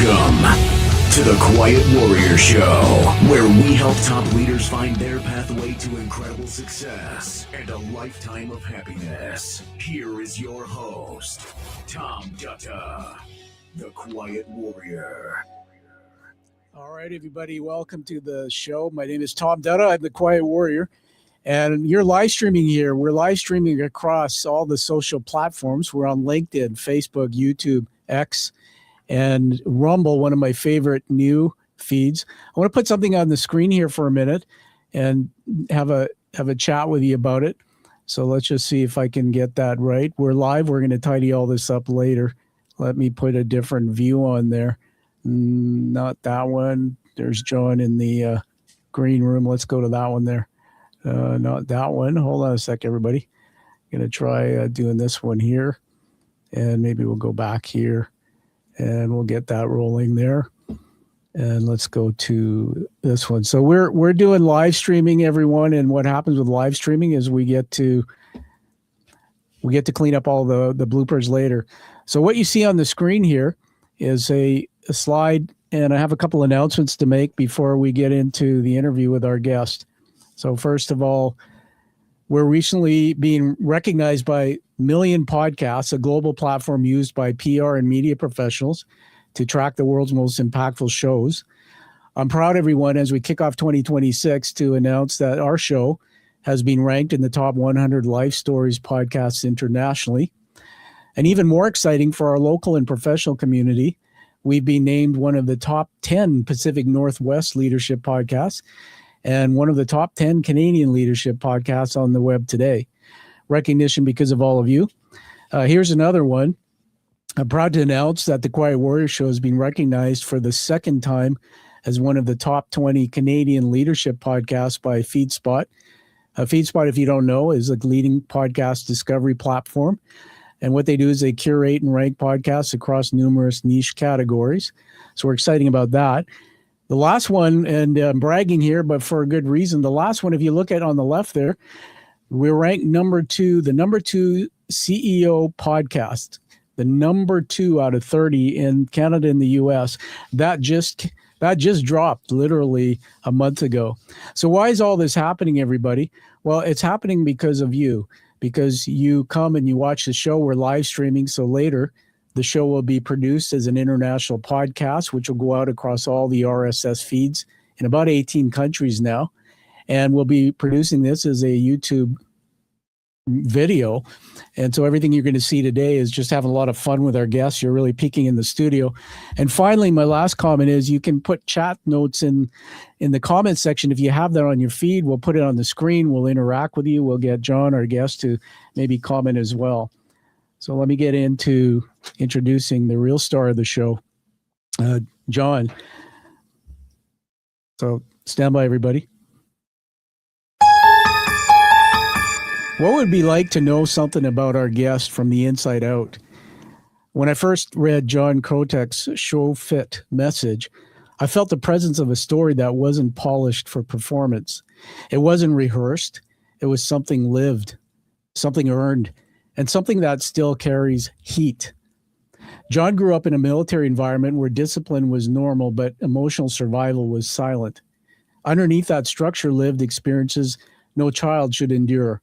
Welcome to the Quiet Warrior Show, where we help top leaders find their pathway to incredible success and a lifetime of happiness. Here is your host, Tom Dutta, the Quiet Warrior. All right, everybody, welcome to the show. My name is Tom Dutta. I'm the Quiet Warrior, and you're live streaming here. We're live streaming across all the social platforms. We're on LinkedIn, Facebook, YouTube, X, and Rumble, one of my favorite new feeds. I want to put something on the screen here for a minute and have a chat with you about it. So let's just see if I can get that right. We're live. We're going to tidy all this up later. Let me put a different view on there. Not that one. There's John in the green room. Let's go to that one there. Not that one. Hold on a sec, everybody. I'm going to try doing this one here. And maybe we'll go back here. And we'll get that rolling there. And let's go to this one. So we're doing live streaming, everyone. And what happens with live streaming is we get to clean up all the bloopers later. So what you see on the screen here is a slide, and I have a couple announcements to make before we get into the interview with our guest. So first of all, we're recently being recognized by Million Podcasts, a global platform used by PR and media professionals to track the world's most impactful shows. I'm proud, everyone, as we kick off 2026 to announce that our show has been ranked in the top 100 life stories podcasts internationally. And even more exciting for our local and professional community, we've been named one of the top 10 Pacific Northwest leadership podcasts and one of the top 10 Canadian leadership podcasts on the web today. Recognition because of all of you. Here's another one. I'm proud to announce that the Quiet Warrior Show has been recognized for the second time as one of the top 20 Canadian leadership podcasts by FeedSpot. FeedSpot, if you don't know, is a leading podcast discovery platform. And what they do is they curate and rank podcasts across numerous niche categories. So we're excited about that. The last one, and I'm bragging here, but for a good reason, the last one, if you look at on the left there, we're ranked number 2, the number 2 CEO podcast, the number 2 out of 30 in Canada and the US. That just dropped literally a month ago. So why is all this happening, everybody? Well, it's happening because of you, because you come and you watch the show. We're live streaming, so later the show will be produced as an international podcast, which will go out across all the RSS feeds in about 18 countries now. And we'll be producing this as a YouTube video. And so everything you're going to see today is just having a lot of fun with our guests. You're really peeking in the studio. And finally, my last comment is you can put chat notes in the comment section. If you have that on your feed, we'll put it on the screen. We'll interact with you. We'll get John, our guest, to maybe comment as well. So let me get into introducing the real star of the show, John. So stand by, everybody. What would it be like to know something about our guest from the inside out? When I first read John Krotec's Show Fit message, I felt the presence of a story that wasn't polished for performance. It wasn't rehearsed. It was something lived, something earned, and something that still carries heat. John grew up in a military environment where discipline was normal, but emotional survival was silent. Underneath that structure lived experiences no child should endure.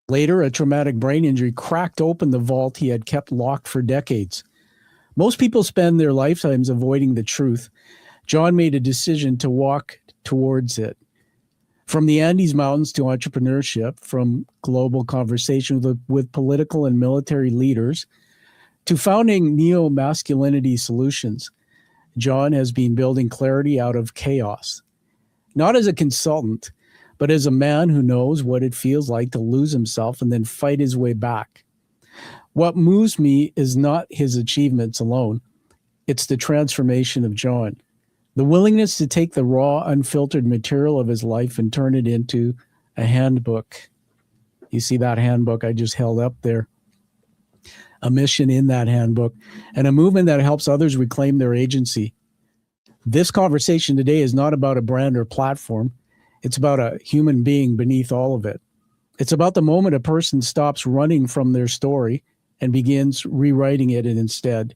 Later, a traumatic brain injury cracked open the vault he had kept locked for decades. Most people spend their lifetimes avoiding the truth. John made a decision to walk towards it. From the Andes Mountains to entrepreneurship, from global conversation with political and military leaders, to founding NeoMasculinity Solutions, John has been building clarity out of chaos. Not as a consultant, but as a man who knows what it feels like to lose himself and then fight his way back. What moves me is not his achievements alone. It's the transformation of John. The willingness to take the raw, unfiltered material of his life and turn it into a handbook. You see that handbook I just held up there. A mission in that handbook and a movement that helps others reclaim their agency. This conversation today is not about a brand or platform. It's about a human being beneath all of it. It's about the moment a person stops running from their story and begins rewriting it instead.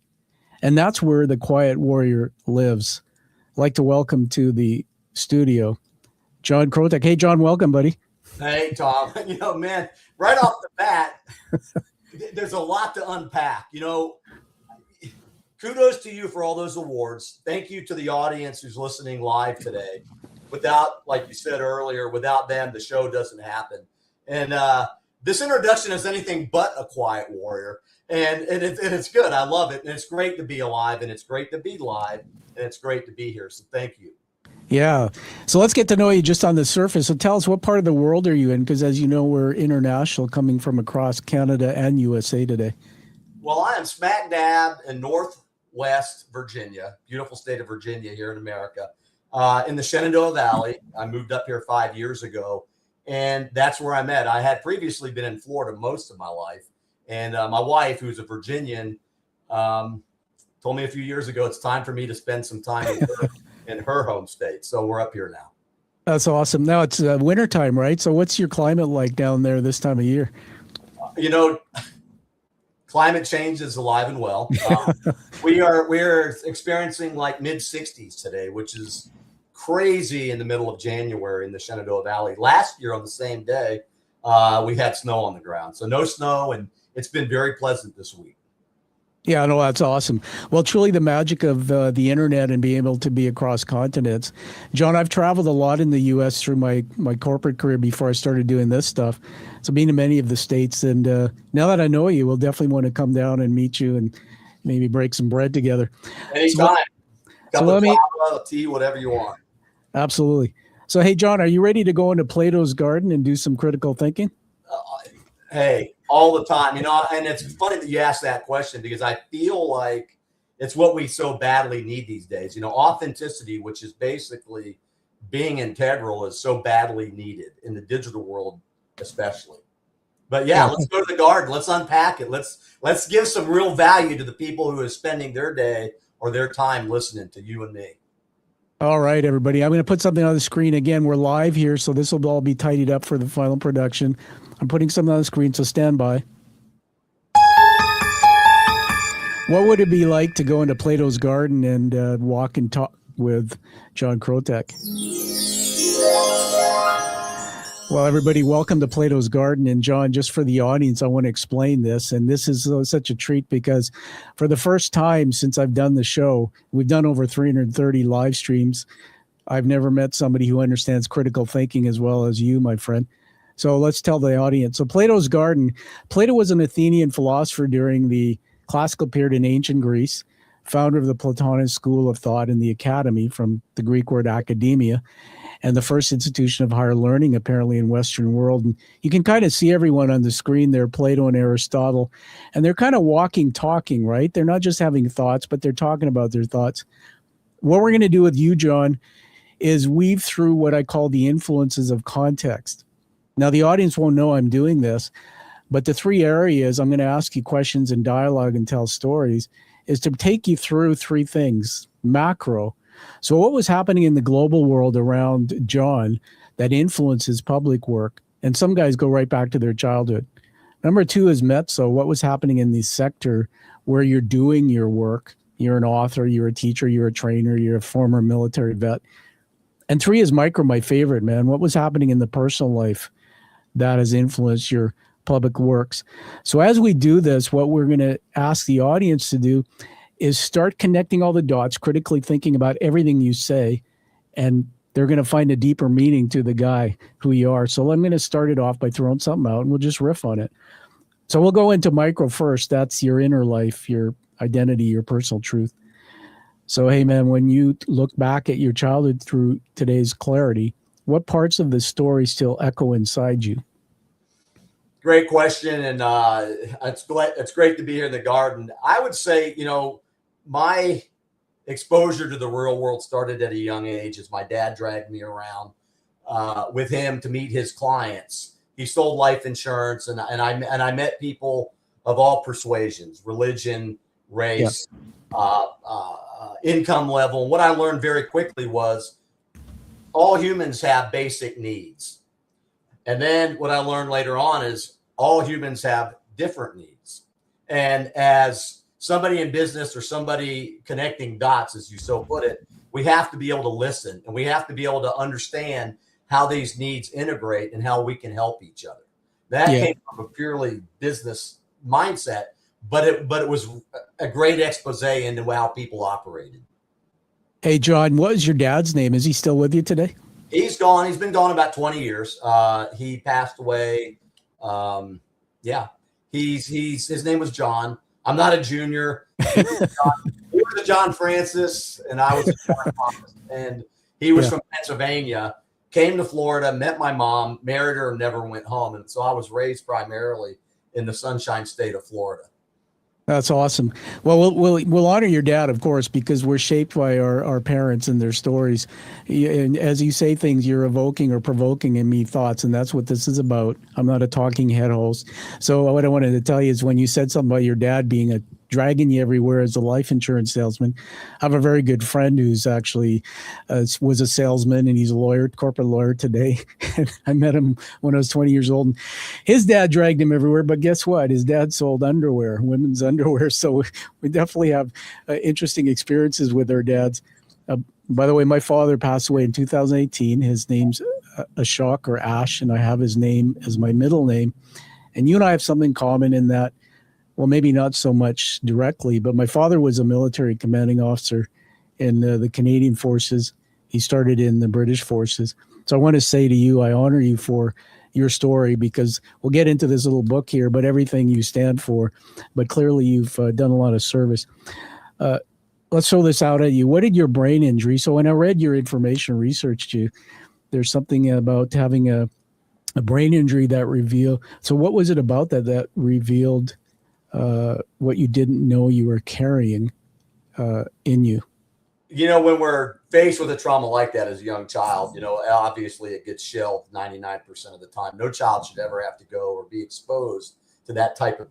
And that's where the quiet warrior lives. I'd like to welcome to the studio, John Krotec. Hey, John, welcome, buddy. Hey, Tom. Man, right off the bat, there's a lot to unpack. Kudos to you for all those awards. Thank you to the audience who's listening live today. Without, like you said earlier, without them, the show doesn't happen. And this introduction is anything but a quiet warrior. And it's good. I love it. And it's great to be alive, and it's great to be live, and it's great to be here. So thank you. Yeah. So let's get to know you just on the surface. So tell us, what part of the world are you in? Because as you know, we're international, coming from across Canada and USA today. Well, I am smack dab in Northwest Virginia, beautiful state of Virginia here in America, in the Shenandoah Valley. I moved up here 5 years ago, and that's where I'm at. I had previously been in Florida most of my life. And my wife, who's a Virginian, told me a few years ago, it's time for me to spend some time in her home state. So we're up here now. That's awesome. Now it's wintertime, right? So what's your climate like down there this time of year? Climate change is alive and well. We're experiencing like mid-60s today, which is crazy in the middle of January in the Shenandoah Valley. Last year on the same day, we had snow on the ground. So no snow, and it's been very pleasant this week. Yeah, no, that's awesome. Well, truly the magic of the internet and being able to be across continents. John, I've traveled a lot in the U.S. through my corporate career before I started doing this stuff. So been to many of the states, and now that I know you, we'll definitely want to come down and meet you and maybe break some bread together. Anytime. Cup of tea, whatever you want. Absolutely. So, hey, John, are you ready to go into Plato's garden and do some critical thinking? Hey, all the time, and it's funny that you asked that question, because I feel like it's what we so badly need these days. Authenticity, which is basically being integral, is so badly needed in the digital world, especially. But yeah, let's go to the garden. Let's unpack it. Let's give some real value to the people who are spending their day or their time listening to you and me. All right, everybody. I'm going to put something on the screen. Again, we're live here, so this will all be tidied up for the final production. I'm putting something on the screen, so stand by. What would it be like to go into Plato's garden and walk and talk with John Krotec? Well, everybody, welcome to Plato's Garden. And John, just for the audience, I want to explain this. And this is such a treat, because for the first time since I've done the show, we've done over 330 live streams. I've never met somebody who understands critical thinking as well as you, my friend. So let's tell the audience. So Plato's Garden, Plato was an Athenian philosopher during the classical period in ancient Greece, founder of the Platonist school of thought in the academy, from the Greek word academia, and the first institution of higher learning apparently in Western world. And you can kind of see everyone on the screen there, Plato and Aristotle, and they're kind of walking, talking, right? They're not just having thoughts, but they're talking about their thoughts. What we're going to do with you, John, is weave through what I call the influences of context. Now, the audience won't know I'm doing this, but the three areas I'm going to ask you questions and dialogue and tell stories is to take you through three things. Macro. So what was happening in the global world around John that influences public work? And some guys go right back to their childhood. Number two is mezzo. What was happening in the sector where you're doing your work? You're an author, you're a teacher, you're a trainer, you're a former military vet. And three is micro, my favorite, man. What was happening in the personal life that has influenced your public works? So as we do this, what we're going to ask the audience to do is start connecting all the dots, critically thinking about everything you say, and they're going to find a deeper meaning to the guy who you are. So I'm going to start it off by throwing something out, and we'll just riff on it. So we'll go into micro first. That's your inner life, your identity, your personal truth. So, hey, man, when you look back at your childhood through today's clarity, what parts of the story still echo inside you? Great question. And it's great to be here in the garden. I would say, my exposure to the real world started at a young age as my dad dragged me around with him to meet his clients. He sold life insurance, and I met people of all persuasions, religion, race, income level. And what I learned very quickly was all humans have basic needs. And then what I learned later on is all humans have different needs. And as somebody in business or somebody connecting dots, as you so put it, we have to be able to listen, and we have to be able to understand how these needs integrate and how we can help each other. That came from a purely business mindset, but it was a great expose into how people operated. Hey, John, what is your dad's name? Is he still with you today? He's gone. He's been gone about 20 years. He passed away. His name was John. I'm not a junior. He was a John Francis, and I was a John Thomas. And he was from Pennsylvania, came to Florida, met my mom, married her, and never went home. And so I was raised primarily in the Sunshine State of Florida. That's awesome. Well, we'll honor your dad, of course, because we're shaped by our parents and their stories. And as you say things, you're evoking or provoking in me thoughts, and that's what this is about. I'm not a talking head host. So what I wanted to tell you is when you said something about your dad being dragging you everywhere as a life insurance salesman, I have a very good friend who's actually was a salesman, and he's a lawyer, corporate lawyer today. I met him when I was 20 years old. And his dad dragged him everywhere, but guess what? His dad sold underwear, women's underwear. So we definitely have interesting experiences with our dads. By the way, my father passed away in 2018. His name's Ashok or Ash, and I have his name as my middle name. And you and I have something in common in that, well, maybe not so much directly, but my father was a military commanding officer in the Canadian forces. He started in the British forces. So I want to say to you, I honor you for your story, because we'll get into this little book here, but everything you stand for. But clearly you've done a lot of service. Let's throw this out at you. What did your brain injury? So when I read your information, researched you, there's something about having a brain injury that revealed. So what was it about that revealed what you didn't know you were carrying in you? You know, when we're faced with a trauma like that as a young child, you know, obviously it gets shelved 99% of the time. No child should ever have to go or be exposed to that type of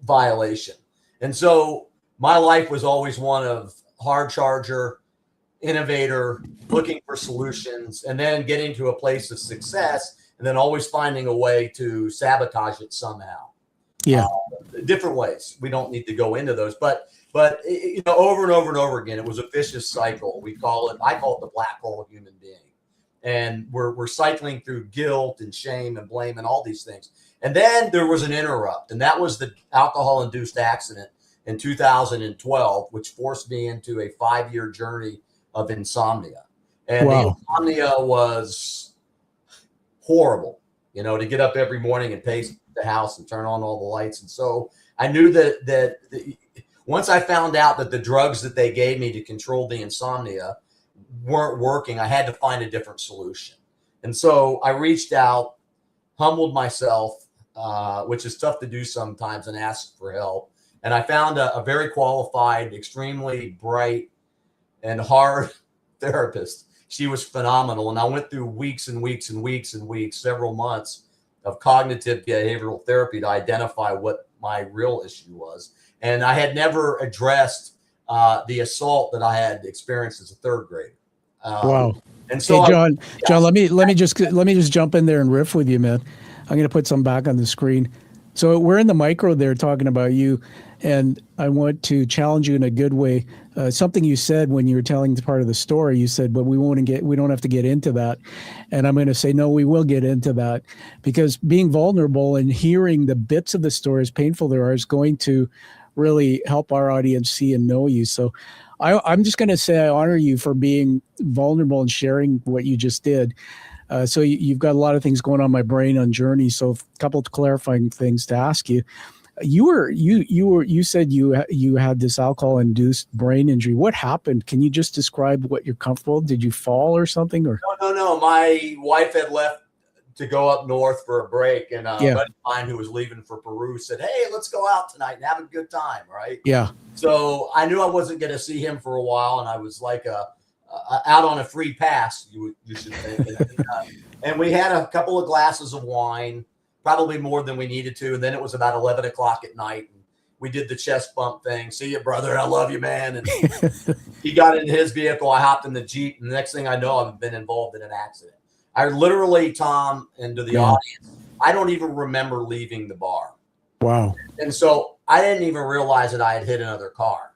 violation. And so my life was always one of hard charger, innovator, looking for solutions, and then getting to a place of success, and then always finding a way to sabotage it somehow. Yeah. Different ways. We don't need to go into those, but you know, over and over and over again, it was a vicious cycle. I call it the black hole of human being. And we're cycling through guilt and shame and blame and all these things. And then there was an interrupt, and that was the alcohol-induced accident in 2012, which forced me into a 5-year journey of insomnia. And the insomnia was horrible, you know, to get up every morning and pace the house and turn on all the lights. And so I knew that once I found out that the drugs that they gave me to control the insomnia weren't working, I had to find a different solution. And so I reached out, humbled myself, which is tough to do sometimes, and asked for help. And I found a very qualified, extremely bright and hard therapist. She was phenomenal. And I went through weeks and weeks and weeks and weeks, several months of cognitive behavioral therapy to identify what my real issue was. And I had never addressed the assault that I had experienced as a third grader. Wow. And so, hey, John, let me just jump in there and riff with you, man. I'm going to put some back on the screen. So we're in the micro there talking about you, and I want to challenge you in a good way. Something you said when you were telling the part of the story, you said, but we don't have to get into that. And I'm going to say, no, we will get into that, because being vulnerable and hearing the bits of the story, as painful they are, is going to really help our audience see and know you. So I'm just going to say I honor you for being vulnerable and sharing what you just did. So you've got a lot of things going on in my brain on journey. So a couple of clarifying things to ask you. You said you had this alcohol-induced brain injury. What happened? Can you just describe what you're comfortable? Did you fall or something? Or no. My wife had left to go up north for a break, and a buddy of mine who was leaving for Peru said, "Hey, let's go out tonight and have a good time." Right? Yeah. So I knew I wasn't going to see him for a while, and I was like out on a free pass, you should think. And we had a couple of glasses of wine, probably more than we needed to. And then it was about 11 o'clock at night. And we did the chest bump thing. See you, brother. I love you, man. And he got into his vehicle. I hopped in the Jeep. And the next thing I know, I've been involved in an accident. I literally, Tom, and to the audience, I don't even remember leaving the bar. Wow. And so I didn't even realize that I had hit another car.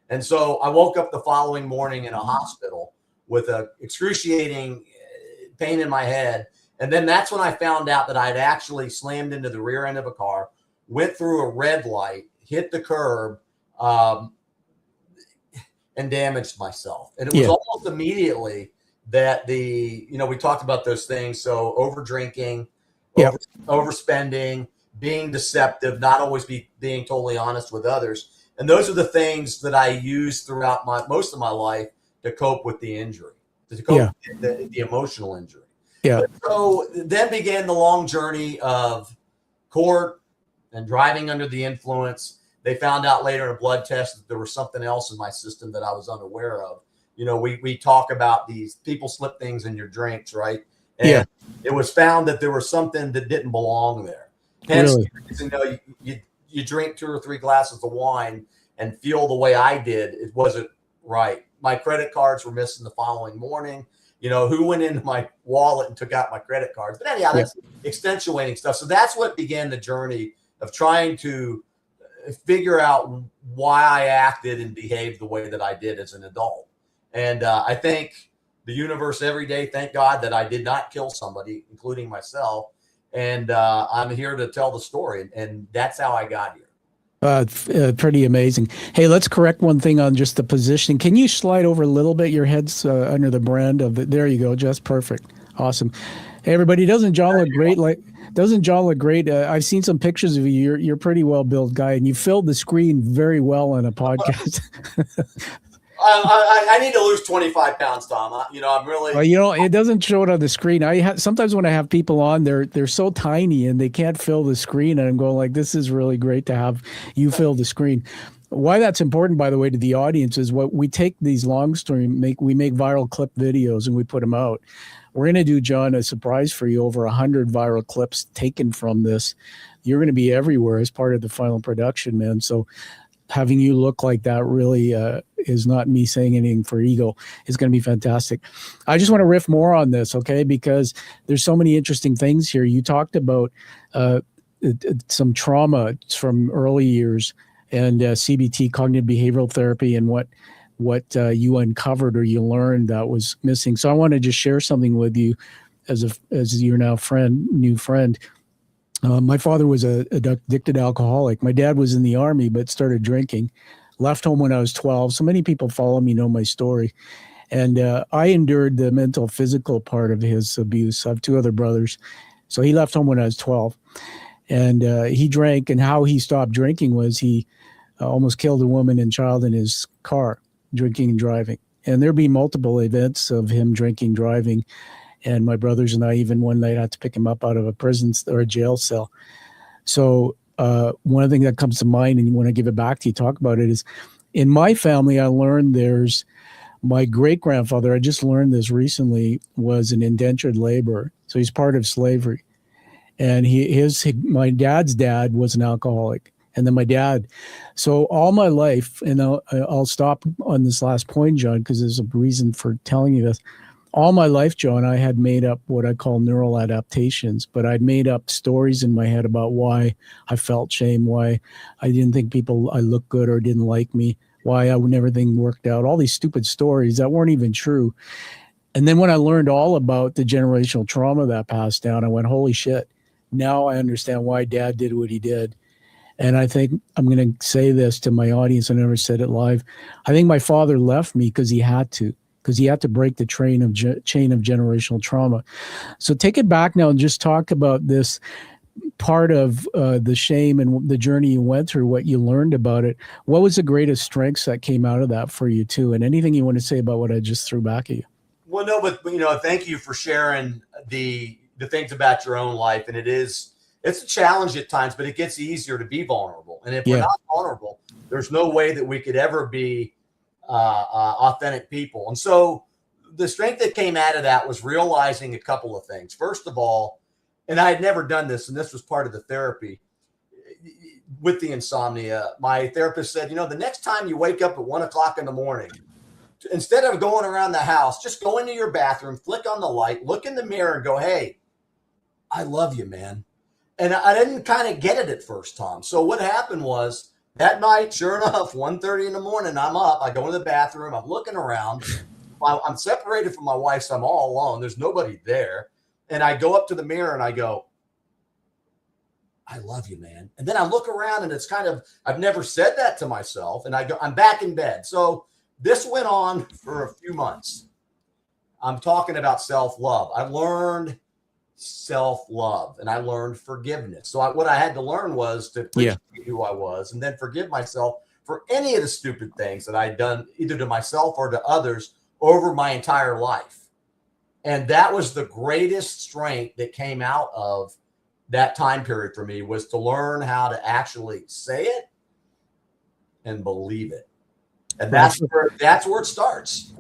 And so I woke up the following morning in a hospital with a excruciating pain in my head. And then that's when I found out that I had actually slammed into the rear end of a car, went through a red light, hit the curb, and damaged myself. And it was almost immediately that we talked about those things. So over drinking, overspending, being deceptive, not always being totally honest with others. And those are the things that I used throughout most of my life to cope with the injury, to cope with the emotional injury. Yeah. So then began the long journey of court and driving under the influence. They found out later in a blood test that there was something else in my system that I was unaware of. We talk about these people slip things in your drinks, right? And it was found that there was something that didn't belong there. Hence, Really? You drink 2 or 3 glasses of wine and feel the way I did, it wasn't right. My credit cards were missing the following morning. Who went into my wallet and took out my credit cards? But anyhow, that's extenuating stuff. So that's what began the journey of trying to figure out why I acted and behaved the way that I did as an adult. And I thank the universe every day, thank God, that I did not kill somebody, including myself. And I'm here to tell the story. And that's how I got here. Pretty amazing. Hey, let's correct one thing on just the positioning. Can you slide over a little bit? Your head's under the brand of there you go. Just perfect. Awesome. Hey, everybody, doesn't John look great? I've seen some pictures of you. You're a pretty well-built guy, and you filled the screen very well on a podcast. I need to lose 25 pounds, Tom. I'm really. Well, it doesn't show it on the screen. Sometimes when I have people on, they're so tiny and they can't fill the screen, and I'm going like, this is really great to have you fill the screen. Why that's important, by the way, to the audience is what we take these long stream, we make viral clip videos and we put them out. We're going to do, John, a surprise for you, over 100 viral clips taken from this. You're going to be everywhere as part of the final production, man. So having you look like that really is not me saying anything for ego. It's going to be fantastic. I just want to riff more on this, okay? Because there's so many interesting things here. You talked about some trauma from early years and CBT, cognitive behavioral therapy, and what you uncovered or you learned that was missing. So I want to just share something with you as your now new friend. My father was a addicted alcoholic. My dad was in the Army, but started drinking, left home when I was 12. So many people follow me, know my story. And I endured the mental, physical part of his abuse. I have 2 other brothers. So he left home when I was 12. And he drank, and how he stopped drinking was he almost killed a woman and child in his car, drinking and driving. And there'd be multiple events of him drinking, driving. And my brothers and I, even one night, had to pick him up out of a prison or a jail cell. So one of the things that comes to mind, and when I give it back to you, talk about it, is in my family, I learned there's my great-grandfather, I just learned this recently, was an indentured laborer. So he's part of slavery. And my dad's dad was an alcoholic. And then my dad. So all my life, and I'll stop on this last point, John, because there's a reason for telling you this. All my life, John, I had made up what I call neural adaptations, but I'd made up stories in my head about why I felt shame, why I didn't think I looked good or didn't like me, why everything worked out, all these stupid stories that weren't even true. And then when I learned all about the generational trauma that passed down, I went, holy shit, now I understand why Dad did what he did. And I think I'm going to say this to my audience. I never said it live. I think my father left me because he had to break the chain of generational trauma. So take it back now and just talk about this part of the shame and the journey you went through, what you learned about it. What was the greatest strengths that came out of that for you too? And anything you want to say about what I just threw back at you? Well, no, but thank you for sharing the things about your own life. And it's a challenge at times, but it gets easier to be vulnerable. And if we're not vulnerable, there's no way that we could ever be authentic people. And so the strength that came out of that was realizing a couple of things. First of all, and I had never done this, and this was part of the therapy with the insomnia. My therapist said, the next time you wake up at 1:00 in the morning, instead of going around the house, just go into your bathroom, flick on the light, look in the mirror and go, hey, I love you, man. And I didn't kind of get it at first, Tom. So what happened was That night, sure enough, 1:30 in the morning, I'm up. I go into the bathroom. I'm looking around. I'm separated from my wife, so I'm all alone. There's nobody there. And I go up to the mirror and I go, I love you, man. And then I look around and it's kind of, I've never said that to myself. And I go, I'm back in bed. So this went on for a few months. I'm talking about self-love. I learned self-love and I learned forgiveness. So what I had to learn was to appreciate who I was and then forgive myself for any of the stupid things that I'd done either to myself or to others over my entire life. And that was the greatest strength that came out of that time period for me, was to learn how to actually say it and believe it. And that's where it starts.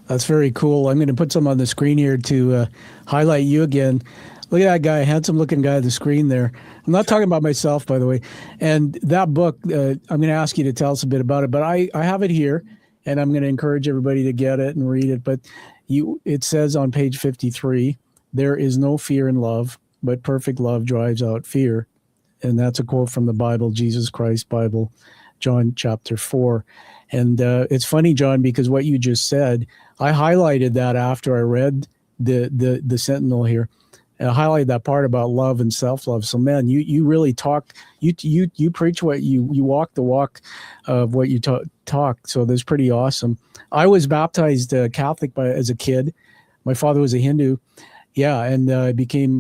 That's very cool. I'm going to put some on the screen here to highlight you again. Look at that guy, handsome looking guy on the screen there. I'm not talking about myself, by the way. And that book, I'm going to ask you to tell us a bit about it, but I have it here and I'm going to encourage everybody to get it and read it. But it says on page 53, there is no fear in love, but perfect love drives out fear. And that's a quote from the Bible, Jesus Christ Bible, John chapter 4. And it's funny, John, because what you just said, I highlighted that after I read the Sentinel here. And I highlighted that part about love and self-love. So, man, you really talk, you preach what you walk the walk of what you talk. So that's pretty awesome. I was baptized Catholic as a kid. My father was a Hindu. Yeah, and I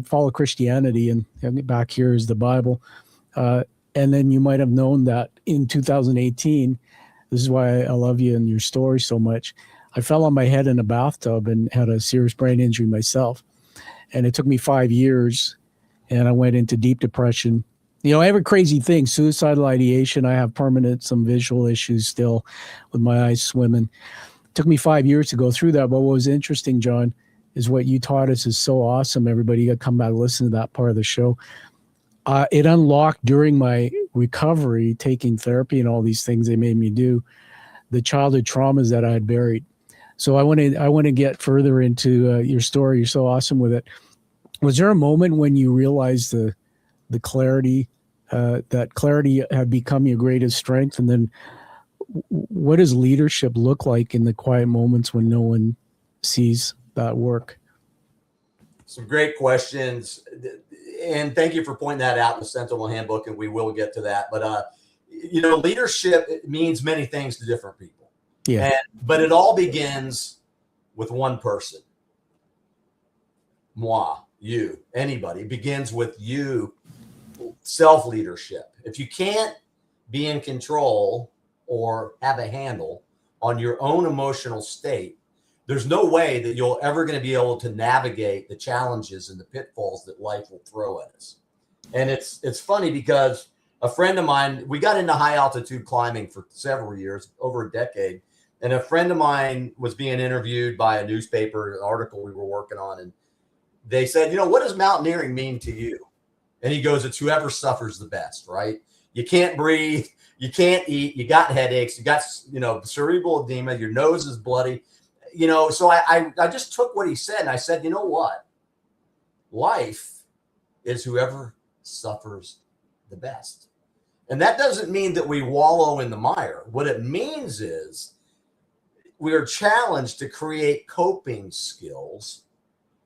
followed Christianity, and back here is the Bible. And then you might have known that in 2018, this is why I love you and your story so much. I fell on my head in a bathtub and had a serious brain injury myself. And it took me 5 years, and I went into deep depression. You know, every crazy thing, suicidal ideation. I have some visual issues still with my eyes swimming. It took me 5 years to go through that. But what was interesting, John, is what you taught us is so awesome. Everybody got to come back and listen to that part of the show. It unlocked during my recovery, taking therapy and all these things they made me do, the childhood traumas that I had buried. So I want to get further into your story. You're so awesome with it. Was there a moment when you realized the clarity, that clarity had become your greatest strength? And then what does leadership look like in the quiet moments when no one sees that work? Some great questions. And thank you for pointing that out in the Sentinel Handbook, and we will get to that. But, leadership means many things to different people. Yeah. But it all begins with one person. Moi, you, anybody. It begins with you, self-leadership. If you can't be in control or have a handle on your own emotional state, there's no way that you're ever going to be able to navigate the challenges and the pitfalls that life will throw at us. And it's funny because a friend of mine, we got into high altitude climbing for several years, over a decade. And a friend of mine was being interviewed by a newspaper, an article we were working on. And they said, what does mountaineering mean to you? And he goes, it's whoever suffers the best, right? You can't breathe. You can't eat. You got headaches. You got, cerebral edema. Your nose is bloody. So I just took what he said and I said, you know what? Life is whoever suffers the best. And that doesn't mean that we wallow in the mire. What it means is we are challenged to create coping skills,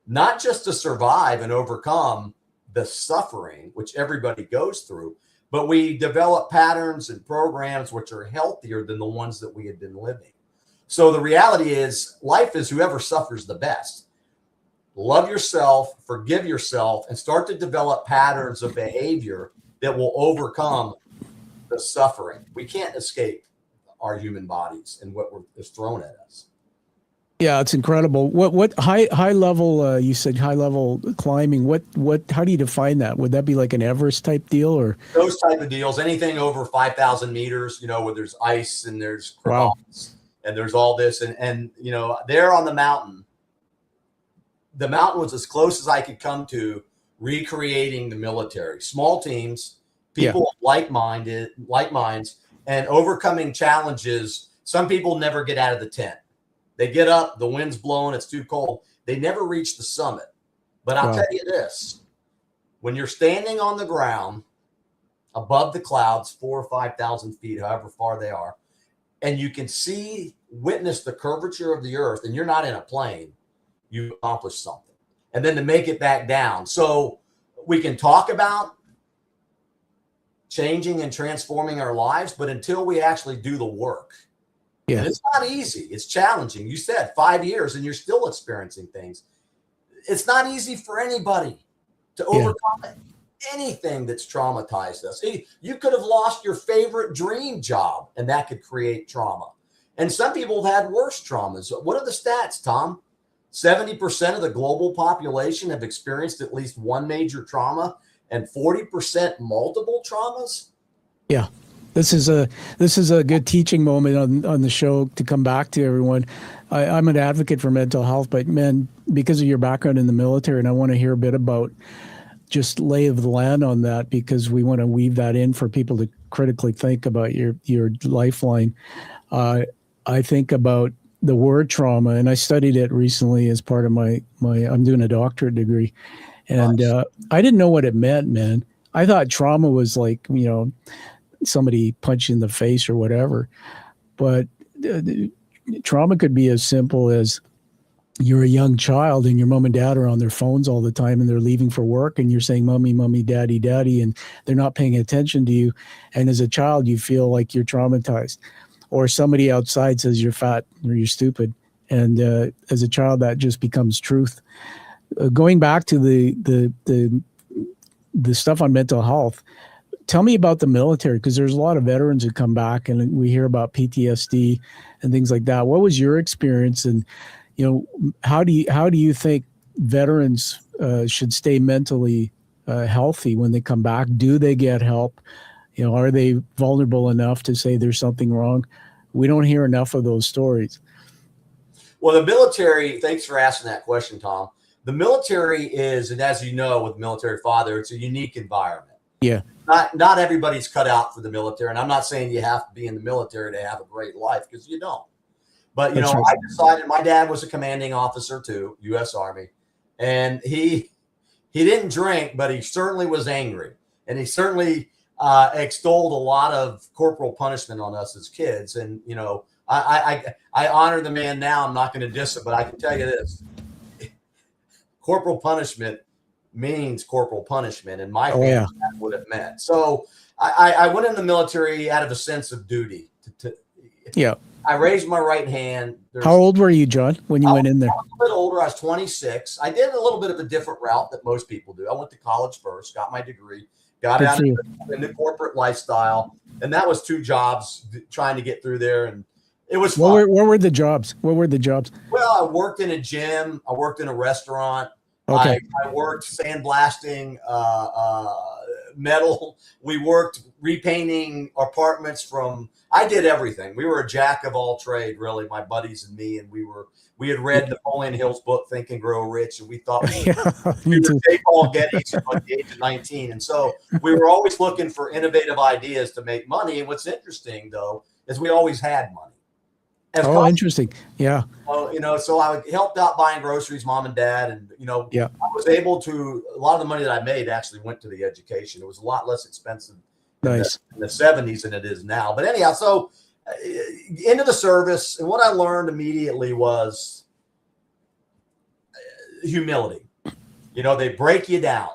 not just to survive and overcome the suffering, which everybody goes through, but we develop patterns and programs which are healthier than the ones that we had been living. So the reality is life is whoever suffers the best. Love yourself, forgive yourself, and start to develop patterns of behavior that will overcome the suffering. We can't escape our human bodies and what is thrown at us. Yeah, it's incredible. What high level? You said high level climbing. What? How do you define that? Would that be like an Everest type deal, or those type of deals? Anything over 5,000 meters, where there's ice and there's crevasses and there's all this, and there on the mountain was as close as I could come to recreating the military. Small teams, people of like minds, and overcoming challenges. Some people never get out of the tent. They get up, the wind's blowing, it's too cold. They never reach the summit. But I'll tell you this, when you're standing on the ground above the clouds, 4,000 or 5,000 feet, however far they are, and you can witness the curvature of the earth, and you're not in a plane, you accomplished something. And then to make it back down. So we can talk about changing and transforming our lives, but until we actually do the work, and it's not easy. It's challenging. You said 5 years and you're still experiencing things. It's not easy for anybody to overcome anything that's traumatized us. You could have lost your favorite dream job, and that could create trauma. And some people have had worse traumas. What are the stats, Tom? 70% of the global population have experienced at least one major trauma, and 40% multiple traumas. Yeah. This is a good teaching moment on the show to come back to everyone. I'm an advocate for mental health, but man, because of your background in the military, and I want to hear a bit about just lay of the land on that, because we want to weave that in for people to critically think about your lifeline. I think about the word trauma, and I studied it recently as part of my I'm doing a doctorate degree, and Nice. I didn't know what it meant, man. I thought trauma was like, somebody punched you in the face or whatever, but trauma could be as simple as you're a young child and your mom and dad are on their phones all the time and they're leaving for work and you're saying, mommy, mommy, daddy, daddy, and they're not paying attention to you. And as a child, you feel like you're traumatized. Or somebody outside says you're fat or you're stupid. And as a child, that just becomes truth. Going back to the stuff on mental health, tell me about the military, because there's a lot of veterans who come back and we hear about PTSD and things like that. What was your experience? And, how do you think veterans should stay mentally healthy when they come back? Do they get help? Are they vulnerable enough to say there's something wrong? We don't hear enough of those stories. Well, the military, thanks for asking that question, Tom. The military is, and as you know, with military father, it's a unique environment. Yeah. Not everybody's cut out for the military. And I'm not saying you have to be in the military to have a great life, because you don't. But, right. I decided, my dad was a commanding officer too, U.S. Army. And he didn't drink, but he certainly was angry. And he certainly extolled a lot of corporal punishment on us as kids. And, I honor the man now. I'm not going to diss it, but I can tell you this. Corporal punishment means corporal punishment. And my family, that's what it meant. So I went in the military out of a sense of duty. I raised my right hand. How old were you, John, when you went in there? I was a bit older. I was 26. I did a little bit of a different route that most people do. I went to college first, got my degree, got out in the corporate lifestyle. And that was 2 jobs trying to get through there. And it was fun. What were the jobs? Well, I worked in a gym. I worked in a restaurant. Okay. I worked sandblasting metal. We worked repainting apartments I did everything. We were a jack of all trade, really, my buddies and me. And we had read Napoleon Hill's book, Think and Grow Rich. And we thought we were J-Paul Getty's at the age of 19. And so we were always looking for innovative ideas to make money. And what's interesting, though, is we always had money. Interesting. Yeah. Well, so I helped out buying groceries, mom and dad. And, I was able to, a lot of the money that I made actually went to the education. It was a lot less expensive in the 70s than it is now. But anyhow, so into the service. And what I learned immediately was humility. They break you down.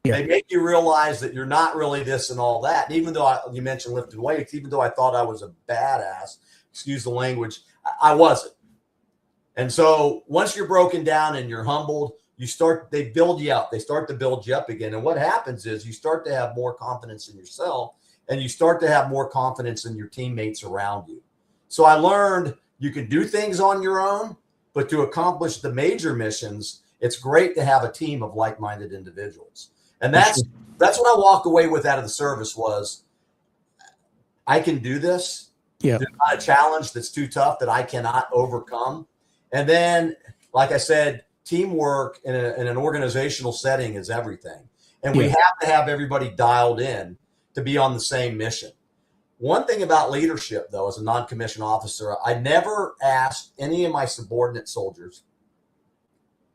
Yeah. They make you realize that you're not really this and all that. And even though you mentioned lifting weights, even though I thought I was a badass, excuse the language, I wasn't. And so once you're broken down and you're humbled, they build you up. They start to build you up again. And what happens is you start to have more confidence in yourself, and you start to have more confidence in your teammates around you. So I learned you can do things on your own, but to accomplish the major missions, it's great to have a team of like-minded individuals. And that's what I walked away with out of the service was, I can do this. Yeah. There's not a challenge that's too tough that I cannot overcome. And then, like I said, teamwork in an organizational setting is everything. And we have to have everybody dialed in to be on the same mission. One thing about leadership, though, as a non-commissioned officer, I never asked any of my subordinate soldiers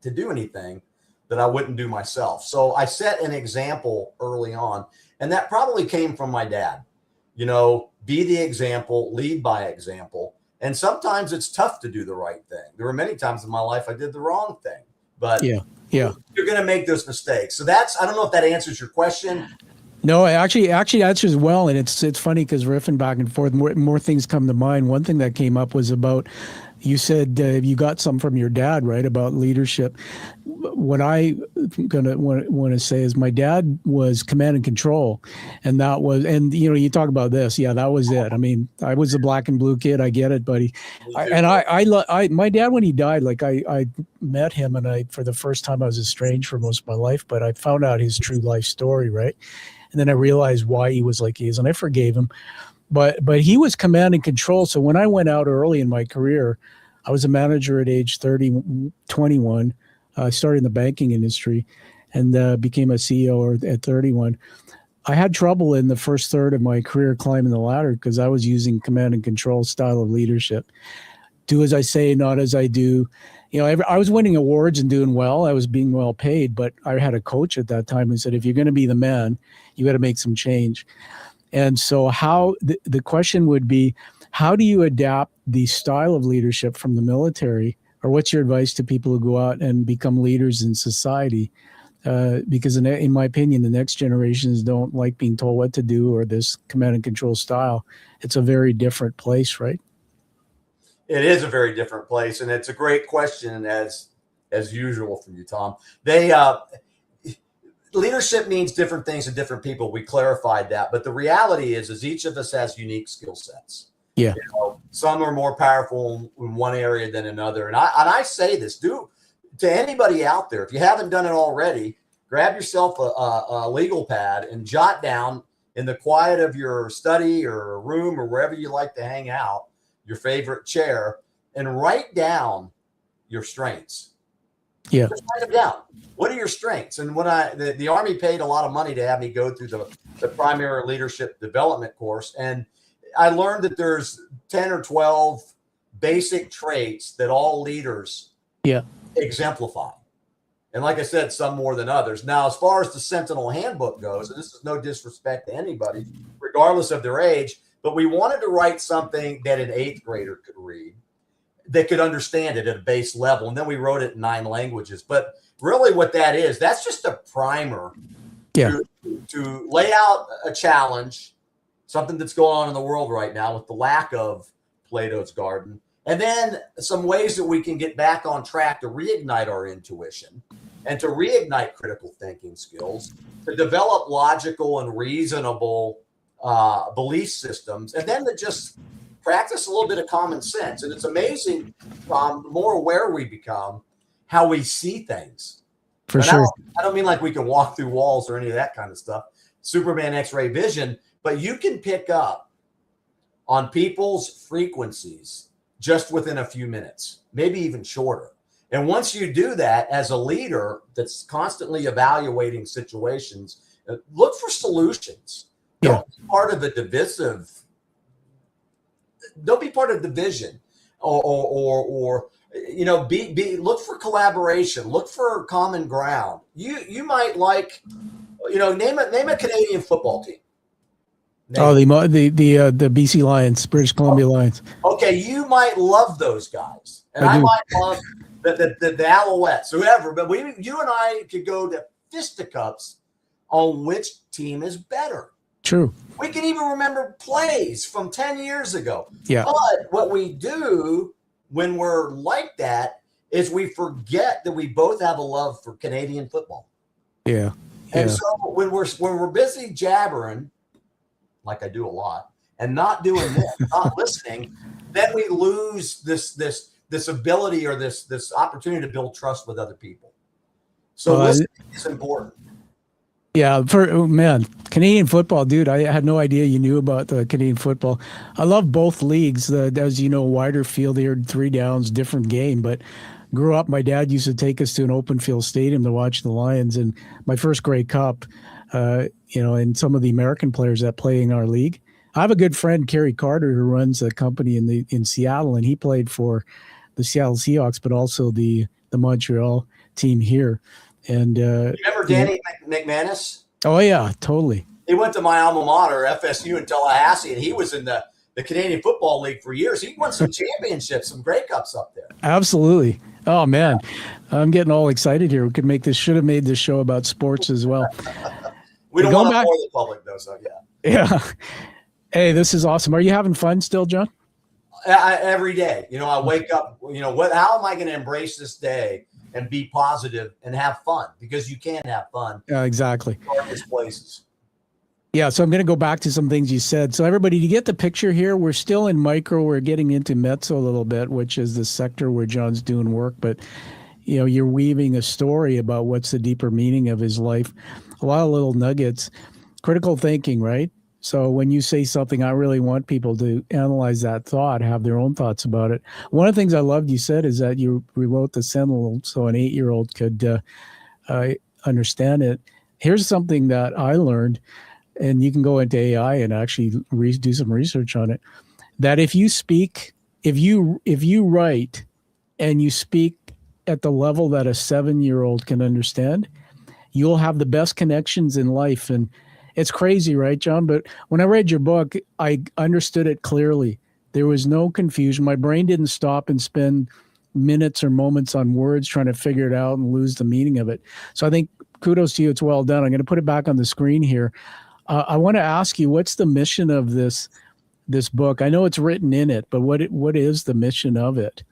to do anything that I wouldn't do myself. So I set an example early on. And that probably came from my dad. Be the example, lead by example. And sometimes it's tough to do the right thing. There were many times in my life I did the wrong thing, but yeah. You're going to make those mistakes. So I don't know if that answers your question. No, it actually answers well, and it's funny because riffing back and forth, more things come to mind. One thing that came up was about, you said you got some from your dad, right, about leadership. What I gonna want to say is my dad was command and control, and you talk about this, yeah, that was it. I mean, I was a black and blue kid, I get it, buddy. My dad, when he died, like I met him, and for the first time I was estranged for most of my life, but I found out his true life story, right? And then I realized why he was like he is, and I forgave him. But he was command and control. So when I went out early in my career, I was a manager at age 21. I started in the banking industry and became a CEO at 31. I had trouble in the first third of my career climbing the ladder because I was using command and control style of leadership. Do as I say, not as I do. I was winning awards and doing well. I was being well paid, but I had a coach at that time who said, if you're going to be the man, you got to make some change. And so the question would be, how do you adapt the style of leadership from the military, or what's your advice to people who go out and become leaders in society? Because in my opinion, the next generations don't like being told what to do or this command and control style. It's a very different place, right? It is a very different place, and it's a great question, as usual from you, Tom. Leadership means different things to different people. We clarified that, but the reality is each of us has unique skill sets. Yeah, some are more powerful in one area than another, and I say this to anybody out there: if you haven't done it already, grab yourself a legal pad and jot down in the quiet of your study or room or wherever you like to hang out, your favorite chair, and write down your strengths. Yeah. Just write them down. What are your strengths? And when the Army paid a lot of money to have me go through the primary leadership development course, and I learned that there's 10 or 12 basic traits that all leaders exemplify. And like I said, some more than others. Now, as far as the Sentinel Handbook goes, and this is no disrespect to anybody, regardless of their age, but we wanted to write something that an 8th grader could read, that could understand it at a base level. And then we wrote it in 9 languages. But really what that is, that's just a primer to lay out a challenge, something that's going on in the world right now with the lack of Plato's Garden. And then some ways that we can get back on track to reignite our intuition and to reignite critical thinking skills, to develop logical and reasonable belief systems, and then to just practice a little bit of common sense. And it's amazing, the more aware we become, how we see things. For sure. I don't mean like we can walk through walls or any of that kind of stuff, Superman X-ray vision, but you can pick up on people's frequencies just within a few minutes, maybe even shorter. And once you do that as a leader that's constantly evaluating situations, look for solutions. Don't be part of a divisive. Don't be part of division, or look for collaboration. Look for common ground. You might like, name a Canadian football team. The BC Lions, British Columbia Lions. Okay, you might love those guys, and I might love the Alouettes, whoever. But you and I could go to fisticuffs on which team is better. True. We can even remember plays from 10 years ago. Yeah. But what we do when we're like that is we forget that we both have a love for Canadian football. Yeah. And so when we're busy jabbering, like I do a lot, and not doing this, not listening, then we lose this ability or this opportunity to build trust with other people. So listening is important. Yeah, Canadian football, dude. I had no idea you knew about the Canadian football. I love both leagues. As you know, wider field here, 3 downs, different game. But grew up, my dad used to take us to an open field stadium to watch the Lions. And my first Grey Cup, and some of the American players that play in our league. I have a good friend, Kerry Carter, who runs a company in Seattle, and he played for the Seattle Seahawks, but also the Montreal team here. And remember Danny McManus? Oh yeah, totally. He went to my alma mater, FSU in Tallahassee, and he was in the Canadian Football League for years. He won some championships, some Grey Cups up there. Absolutely. Oh man, I'm getting all excited here. We could should have made this show about sports as well. We don't want to bore the public though, so yeah. Yeah. Hey, this is awesome. Are you having fun still, John? Every day, I wake up, how am I going to embrace this day and be positive and have fun? Because you can have fun. Yeah, exactly. In darkest places. Yeah, so I'm going to go back to some things you said. So everybody, you get the picture here. We're still in micro. We're getting into mezzo a little bit, which is the sector where John's doing work. But, you're weaving a story about what's the deeper meaning of his life. A lot of little nuggets. Critical thinking, right? So when you say something, I really want people to analyze that thought, have their own thoughts about it. One of the things I loved you said is that you rewrote the Sentinel so an 8-year-old could understand it. Here's something that I learned. And you can go into AI and actually do some research on it, that if you write and you speak at the level that a 7-year-old can understand, you'll have the best connections in life. And it's crazy, right, John? But when I read your book, I understood it clearly. There was no confusion. My brain didn't stop and spend minutes or moments on words trying to figure it out and lose the meaning of it. So I think kudos to you. It's well done. I'm going to put it back on the screen here. I want to ask you, what's the mission of this book? I know it's written in it, but what is the mission of it?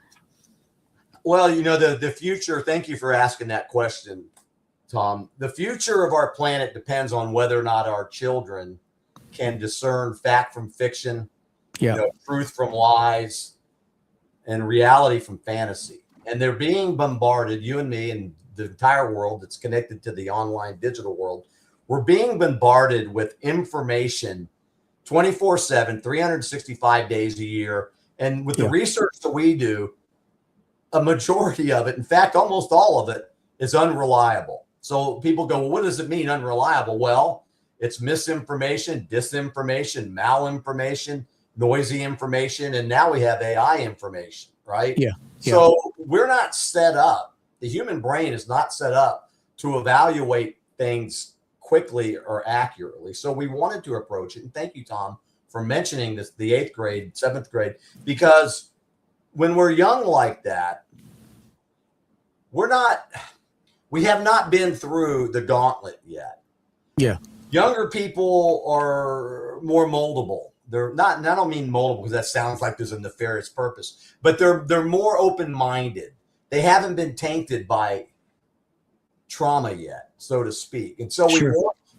Well, the future, thank you for asking that question, Tom. The future of our planet depends on whether or not our children can discern fact from fiction, truth from lies, and reality from fantasy. And they're being bombarded, you and me and the entire world that's connected to the online digital world. We're being bombarded with information 24/7, 365 days a year. And with the research that we do, a majority of it, in fact, almost all of it, is unreliable. So people go, well, what does it mean, unreliable? Well, it's misinformation, disinformation, malinformation, noisy information, and now we have AI information, right? Yeah. So we're not set up. The human brain is not set up to evaluate things quickly or accurately. So we wanted to approach it. And thank you, Tom, for mentioning this, the 8th grade, 7th grade, because when we're young like that, we have not been through the gauntlet yet. Yeah. Younger people are more moldable. They're not, and I don't mean moldable because that sounds like there's a nefarious purpose, but they're more open-minded. They haven't been tainted by trauma yet, so to speak. And so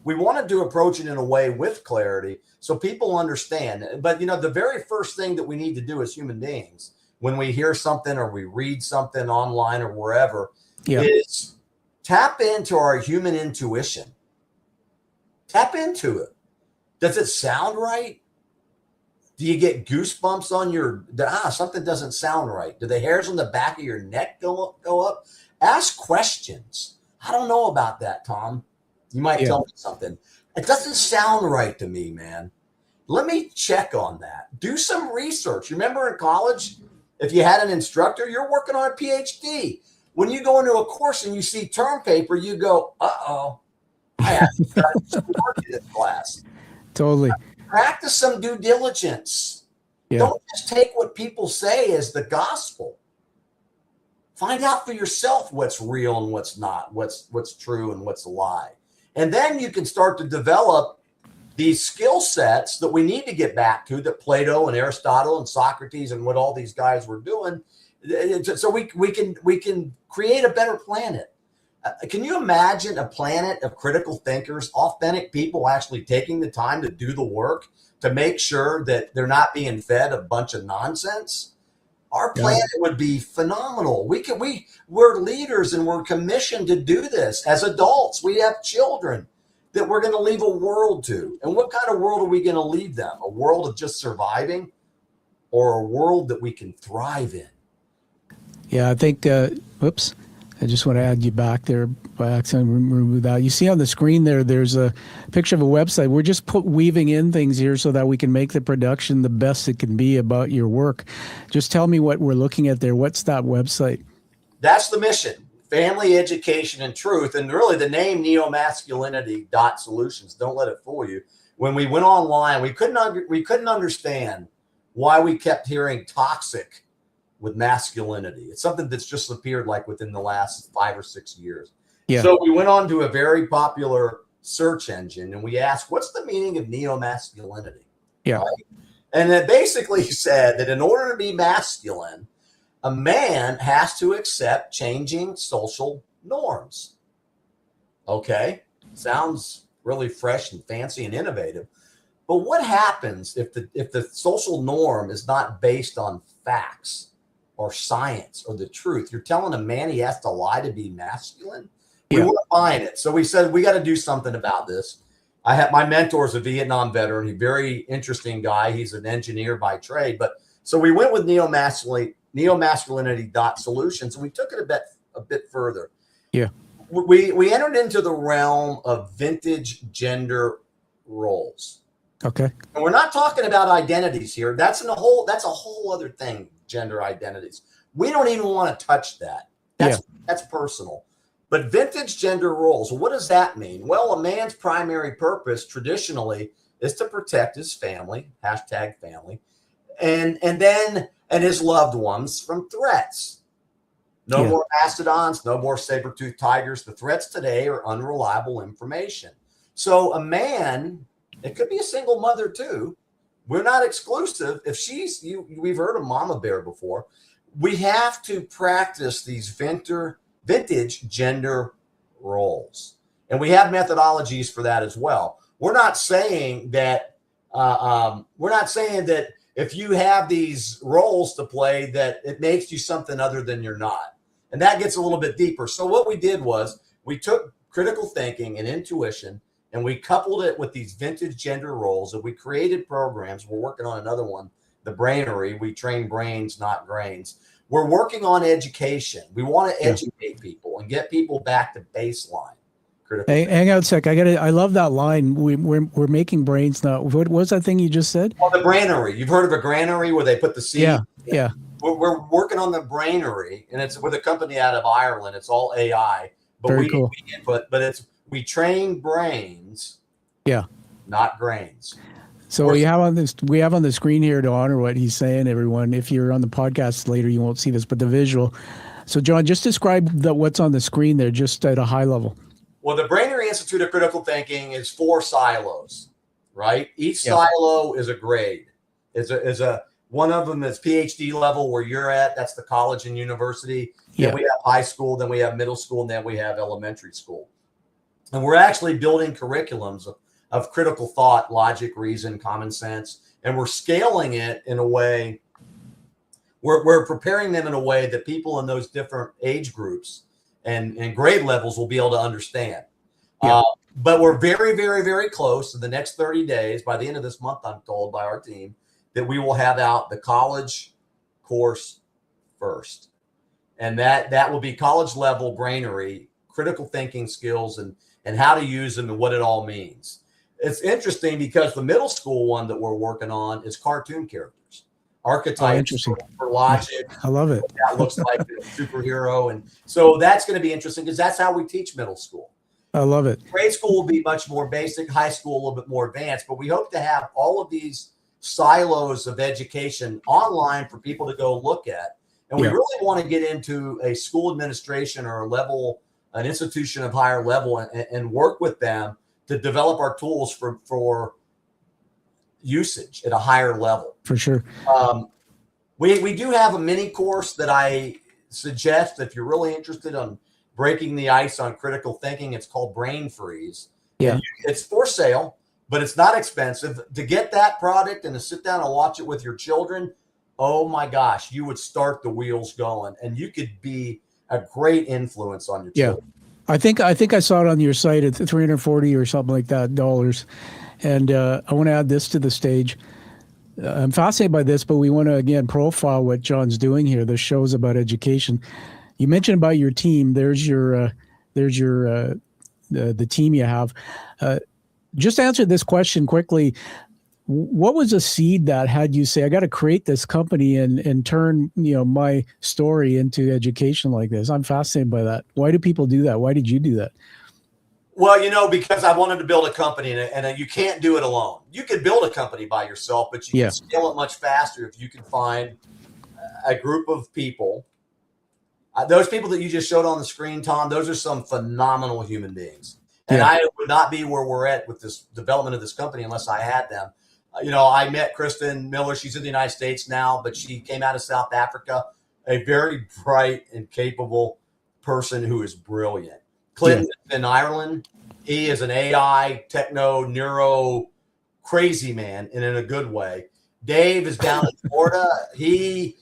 we wanted to approach it in a way with clarity so people understand. But the very first thing that we need to do as human beings when we hear something or we read something online or wherever is tap into our human intuition. Tap into it. Does it sound right? Do you get goosebumps on something doesn't sound right? Do the hairs on the back of your neck go up? Ask questions. I don't know about that, Tom. You might tell me something. It doesn't sound right to me, man. Let me check on that. Do some research. Remember in college, if you had an instructor, you're working on a PhD. When you go into a course and you see term paper, you go, uh-oh, I have to start work in this class. Totally. Practice some due diligence. Yeah. Don't just take what people say as the gospel. Find out for yourself what's real and what's not, what's true and what's a lie. And then you can start to develop these skill sets that we need to get back to, that Plato and Aristotle and Socrates and what all these guys were doing, so we can create a better planet. Can you imagine a planet of critical thinkers, authentic people actually taking the time to do the work to make sure that they're not being fed a bunch of nonsense? Our planet would be phenomenal. We're leaders and we're commissioned to do this. As adults, we have children that we're going to leave a world to. And what kind of world are we going to leave them? A world of just surviving, or a world that we can thrive in? Yeah, I think, whoops, I just want to add you back there by accident, remove that. You see on the screen there's a picture of a website. We're just weaving in things here so that we can make the production the best it can be about your work. Just tell me what we're looking at there. What's that website? That's the mission. family, education, and truth. And really the name NeoMasculinity Solutions, don't let it fool you. When we went online, we couldn't understand why we kept hearing toxic with masculinity. It's something that's just appeared like within the last 5 or 6 years. Yeah. So we went on to a very popular search engine and we asked, what's the meaning of neo-masculinity? Yeah. Right? And it basically said that in order to be masculine, a man has to accept changing social norms. Okay. Sounds really fresh and fancy and innovative. But what happens if the social norm is not based on facts or science or the truth? You're telling a man he has to lie to be masculine? We weren't buying it. So we said, we got to do something about this. My mentor is a Vietnam veteran, a very interesting guy. He's an engineer by trade. But so we went with NeoMasculinity Solutions, and we took it a bit further. Yeah. We entered into the realm of vintage gender roles. Okay. And we're not talking about identities here. That's a whole other thing, gender identities. We don't even want to touch that. That's personal. But vintage gender roles, what does that mean? Well, a man's primary purpose traditionally is to protect his family, #family, and his loved ones from threats. No more mastodons, no more saber-toothed tigers. The threats today are unreliable information. So a man, it could be a single mother too. We're not exclusive. If we've heard of mama bear before. We have to practice these vintage gender roles. And we have methodologies for that as well. We're not saying that if you have these roles to play that it makes you something other than you're not. And that gets a little bit deeper. So what we did was we took critical thinking and intuition and we coupled it with these vintage gender roles, and we created programs. We're working on another one, the Brainery. We train brains, not grains. We're working on education. We want to educate people and get people back to baseline. Hey, hang on a sec. I love that line. We're making brains now. What was that thing you just said? Well, the Brainery. You've heard of a granary where they put the seed? Yeah. We're working on the Brainery, and it's with a company out of Ireland. It's all AI, but Very cool. We train brains, not grains. So we have on the screen here to honor what he's saying, everyone. If you're on the podcast later, you won't see this, but the visual. So John, just describe what's on the screen there, just at a high level. Well, the Brainery Institute of Critical Thinking is 4 silos, right? Each silo is a grade. One of them is PhD level where you're at. That's the college and university. Then we have high school, then we have middle school, and then we have elementary school. And we're actually building curriculums of critical thought, logic, reason, common sense, and we're scaling it in a way. We're preparing them in a way that people in those different age groups and grade levels will be able to understand. But we're very, very, very close in the next 30 days. By the end of this month, I'm told by our team that we will have out the college course first. And that will be college level Brainery, critical thinking skills and how to use them and what it all means. It's interesting because the middle school one that we're working on is cartoon characters, archetypes for logic. I love it. That looks like a superhero. And so that's going to be interesting because that's how we teach middle school. I love it. Grade school will be much more basic, high school a little bit more advanced, but we hope to have all of these silos of education online for people to go look at. And we really want to get into a school administration or an institution of higher level and work with them to develop our tools for usage at a higher level. For sure. We do have a mini course that I suggest if you're really interested on breaking the ice on critical thinking. It's called Brain Freeze. Yeah. It's for sale, but it's not expensive. To get that product and to sit down and watch it with your children, oh my gosh, you would start the wheels going and you could be a great influence on your children. I think I saw it on your site at $340 or something like that dollars. And I want to add this to the stage. I'm fascinated by this, but we want to again profile what John's doing here. The show's about education. You mentioned about your team. There's your the team you have. Just answer this question quickly. what was a seed that had you say, I got to create this company and turn, my story into education like this? I'm fascinated by that. Why do people do that? Why did you do that? Well, because I wanted to build a company, and you can't do it alone. You could build a company by yourself, but you can scale it much faster if you can find a group of people. Those people that you just showed on the screen, Tom, those are some phenomenal human beings. And I would not be where we're at with this development of this company unless I had them. I met Kristen Miller. She's in the United States now, but she came out of South Africa, a very bright and capable person who is brilliant. Clinton in Ireland, he is an AI, techno, neuro, crazy man, and in a good way. Dave is down in Florida. He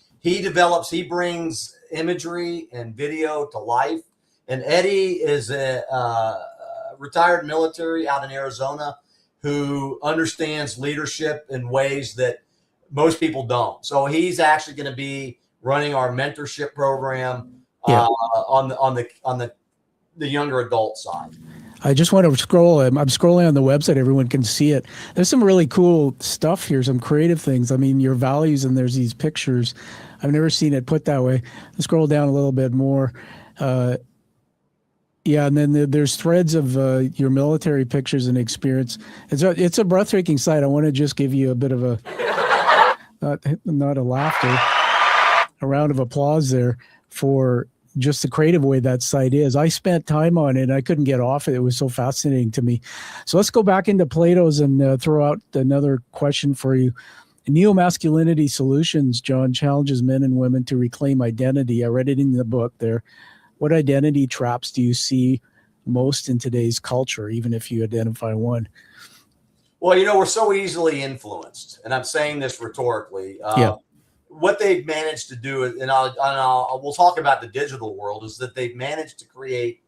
brings imagery and video to life. And Eddie is a retired military out in Arizona who understands leadership in ways that most people don't. So he's actually going to be running our mentorship program on the younger adult side. I just want to scroll. I'm scrolling on the website. Everyone can see it. There's some really cool stuff here, some creative things. I mean, your values, and there's these pictures. I've never seen it put that way. Let's scroll down a little bit more. And then there's threads of your military pictures and experience. It's a breathtaking sight. I want to just give you a bit of a, not a laughter, a round of applause there for just the creative way that site is. I spent time on it and I couldn't get off it. It was so fascinating to me. So let's go back into Plato's and throw out another question for you. NeoMasculinity Solutions, John, challenges men and women to reclaim identity. I read it in the book there. What identity traps do you see most in today's culture, even if you identify one? Well, we're so easily influenced, and I'm saying this rhetorically. What they've managed to do, and we'll talk about the digital world, is that they've managed to create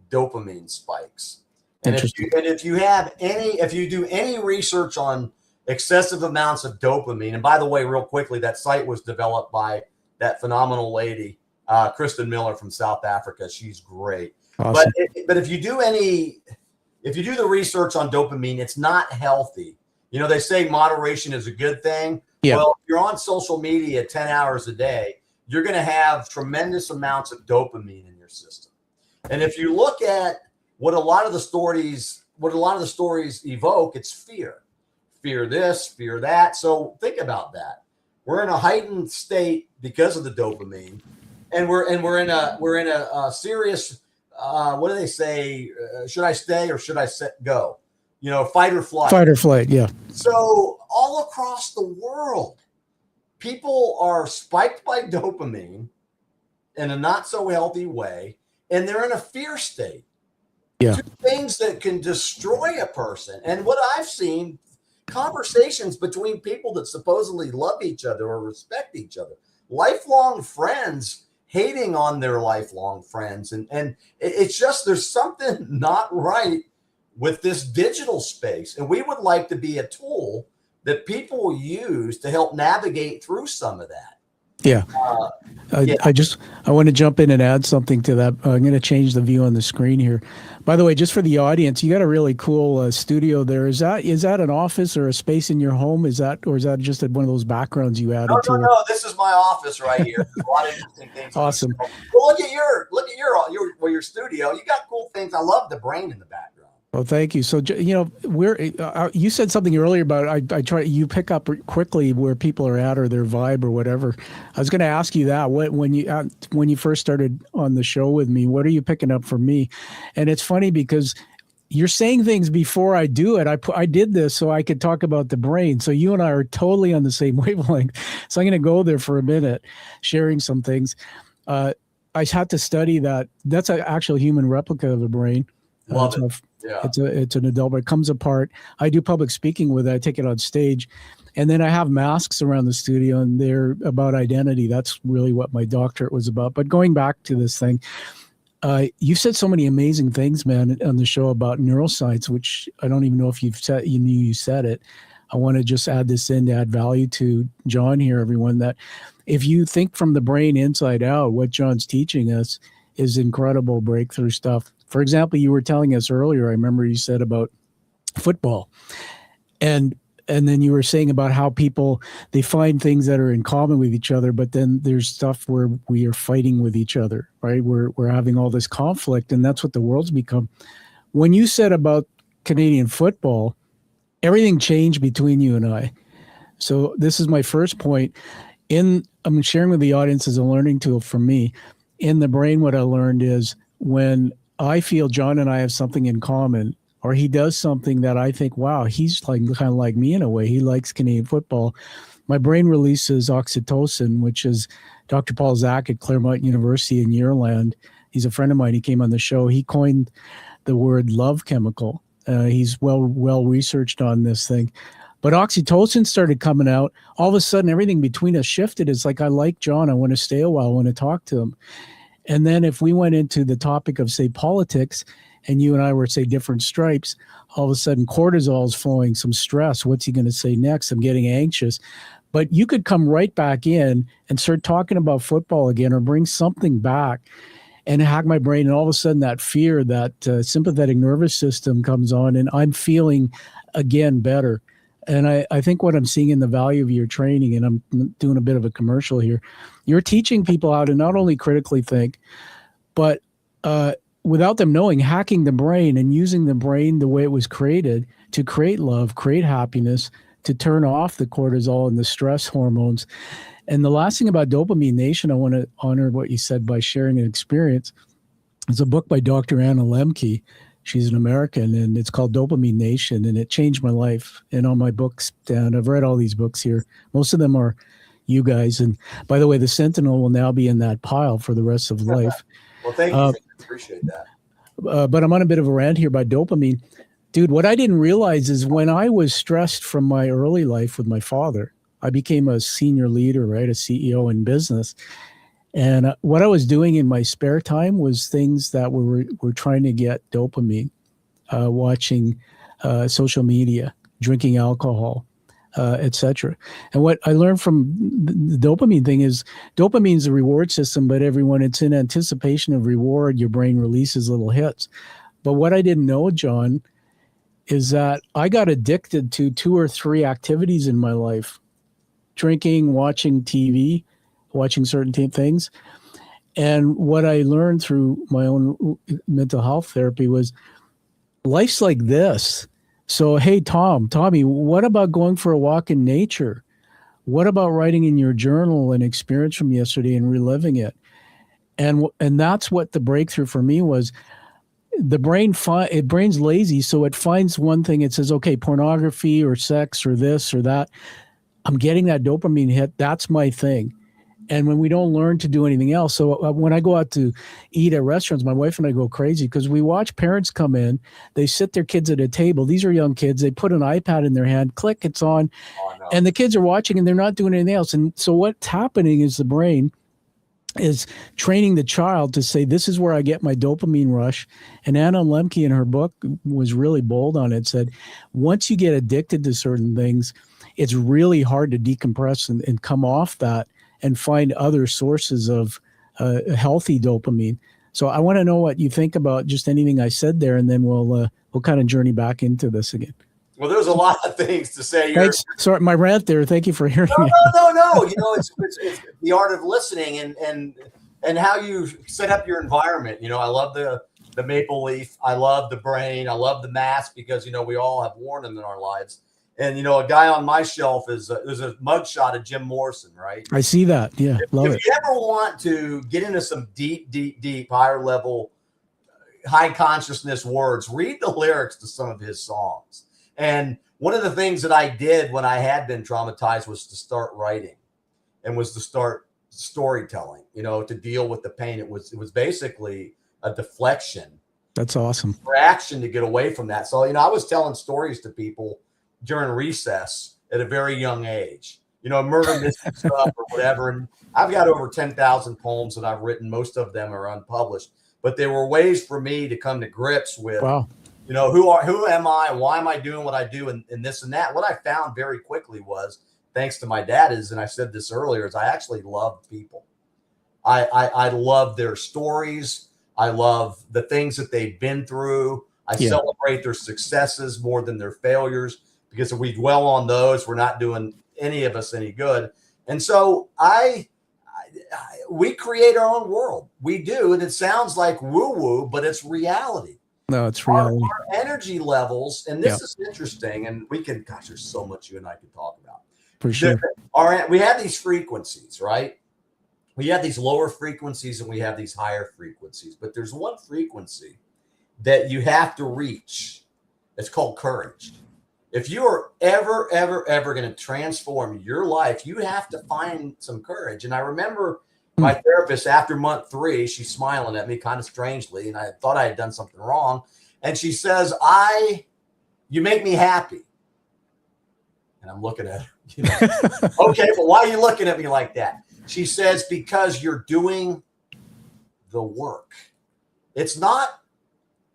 dopamine spikes. And if you do any research on excessive amounts of dopamine, and by the way, real quickly, that site was developed by that phenomenal lady, Kristen Miller from South Africa. She's great. Awesome. But if you do the research on dopamine, it's not healthy. They say moderation is a good thing. Yeah. Well, if you're on social media 10 hours a day, you're going to have tremendous amounts of dopamine in your system. And if you look at what a lot of the stories evoke, it's fear. Fear this, fear that. So think about that. We're in a heightened state because of the dopamine, and we're in a serious what do they say? Should I stay or should I go? Fight or flight. Fight or flight, yeah. So all across the world, people are spiked by dopamine in a not so healthy way, and they're in a fear state. Yeah. Two things that can destroy a person. And what I've seen, conversations between people that supposedly love each other or respect each other, lifelong friends hating on their lifelong friends. And it's just, there's something not right with this digital space. And we would like to be a tool that people use to help navigate through some of that. Yeah. I want to jump in and add something to that. I'm going to change the view on the screen here. By the way, just for the audience, you got a really cool studio there. Is that an office or a space in your home? Is that just one of those backgrounds you added to? No. This is my office right here. There's a lot of interesting things. Awesome. Well, look at your studio. You got cool things. I love the brain in the background. Well, thank you. So, you said something earlier about you pick up quickly where people are at or their vibe or whatever. I was going to ask you that when you first started on the show with me, what are you picking up from me? And it's funny because you're saying things before I do it. I did this so I could talk about the brain. So you and I are totally on the same wavelength. So I'm going to go there for a minute, sharing some things. I had to study that. That's an actual human replica of a brain. Love it. Yeah. It's an adult, but it comes apart. I do public speaking with it. I take it on stage, and then I have masks around the studio, and they're about identity. That's really what my doctorate was about. But going back to this thing, you said so many amazing things, man, on the show about neuroscience, which I don't even know if you knew you said it. I want to just add this in to add value to John here, everyone, that if you think from the brain inside out, what John's teaching us is incredible breakthrough stuff. For example, you were telling us earlier, I remember you said about football. And And then you were saying about how people, they find things that are in common with each other, but then there's stuff where we are fighting with each other, right? We're having all this conflict, and that's what the world's become. When you said about Canadian football, everything changed between you and I. So this is my first point. I'm sharing with the audience as a learning tool for me. In the brain, what I learned is when I feel John and I have something in common, or he does something that I think, wow, he's like kind of like me in a way. He likes Canadian football. My brain releases oxytocin, which is Dr. Paul Zak at Claremont University in Ireland. He's a friend of mine. He came on the show. He coined the word love chemical. He's well researched on this thing. But oxytocin started coming out. All of a sudden, everything between us shifted. It's like, I like John. I want to stay a while. I want to talk to him. And then if we went into the topic of, say, politics, and you and I were, say, different stripes, all of a sudden cortisol is flowing, some stress. What's he going to say next? I'm getting anxious. But you could come right back in and start talking about football again, or bring something back and hack my brain. And all of a sudden that fear, that sympathetic nervous system comes on, and I'm feeling again better. And I think what I'm seeing in the value of your training, and I'm doing a bit of a commercial here, you're teaching people how to not only critically think, but without them knowing, hacking the brain and using the brain the way it was created to create love, create happiness, to turn off the cortisol and the stress hormones. And the last thing about Dopamine Nation, I want to honor what you said by sharing an experience. It's a book by Dr. Anna Lemke. She's an American, and it's called Dopamine Nation, and it changed my life. And on my books, and I've read all these books here. Most of them are you guys. And by the way, the Sentinel will now be in that pile for the rest of life. Well, thank you. Appreciate that. But I'm on a bit of a rant here about dopamine. Dude, what I didn't realize is when I was stressed from my early life with my father, I became a senior leader, right? A CEO in business. And what I was doing in my spare time was things that were trying to get dopamine, watching social media, drinking alcohol, etc. And what I learned from the dopamine thing is dopamine is a reward system, but everyone, it's in anticipation of reward, your brain releases little hits. But what I didn't know, John, is that I got addicted to 2 or 3 activities in my life: drinking, watching TV, watching certain things. And what I learned through my own mental health therapy was life's like this. So, hey, Tommy, what about going for a walk in nature? What about writing in your journal an experience from yesterday and reliving it? And that's what the breakthrough for me was. The brain's lazy, so it finds one thing. It says, okay, pornography or sex or this or that. I'm getting that dopamine hit. That's my thing. And when we don't learn to do anything else, so when I go out to eat at restaurants, my wife and I go crazy because we watch parents come in, they sit their kids at a table. These are young kids. They put an iPad in their hand, click, it's on, and the kids are watching and they're not doing anything else. And so what's happening is the brain is training the child to say, this is where I get my dopamine rush. And Anna Lemke in her book was really bold on it, said, once you get addicted to certain things, it's really hard to decompress and come off that and find other sources of healthy dopamine. So I want to know what you think about just anything I said there, and then we'll kind of journey back into this again. Well, there's a lot of things to say. Thanks. Sorry, my rant there. Thank you for hearing it. No. You know, it's the art of listening and how you set up your environment. You know, I love the maple leaf. I love the brain. I love the mask because, you know, we all have worn them in our lives. And, you know, a guy on my shelf there's a mugshot of Jim Morrison, right? I see that. Yeah, love it. If you ever want to get into some deep, higher level, high consciousness words, read the lyrics to some of his songs. And one of the things that I did when I had been traumatized was to start writing and was to start storytelling, you know, to deal with the pain. It was basically a deflection. That's awesome. Reaction to get away from that. So, you know, I was telling stories to people during recess at a very young age, you know, murder mystery stuff or whatever. And I've got over 10,000 poems that I've written. Most of them are unpublished, but they were ways for me to come to grips with, you know, who am I? Why am I doing what I do? And this and that. What I found very quickly was, thanks to my dad, and I said this earlier, is I actually love people. I love their stories. I love the things that they've been through. I celebrate their successes more than their failures, because if we dwell on those, we're not doing any of us any good. And so we create our own world. We do. And it sounds like woo-woo, but it's reality. No, it's reality. Our energy levels, and this is interesting, and we can, gosh, there's so much you and I can talk about. For sure. We have these frequencies, right? We have these lower frequencies and we have these higher frequencies, but there's one frequency that you have to reach. It's called courage. If you are ever going to transform your life, you have to find some courage. And I remember my therapist, after month 3, she's smiling at me kind of strangely, and I thought I had done something wrong. And she says, you make me happy. And I'm looking at her, okay, but why are you looking at me like that? She says, because you're doing the work. It's not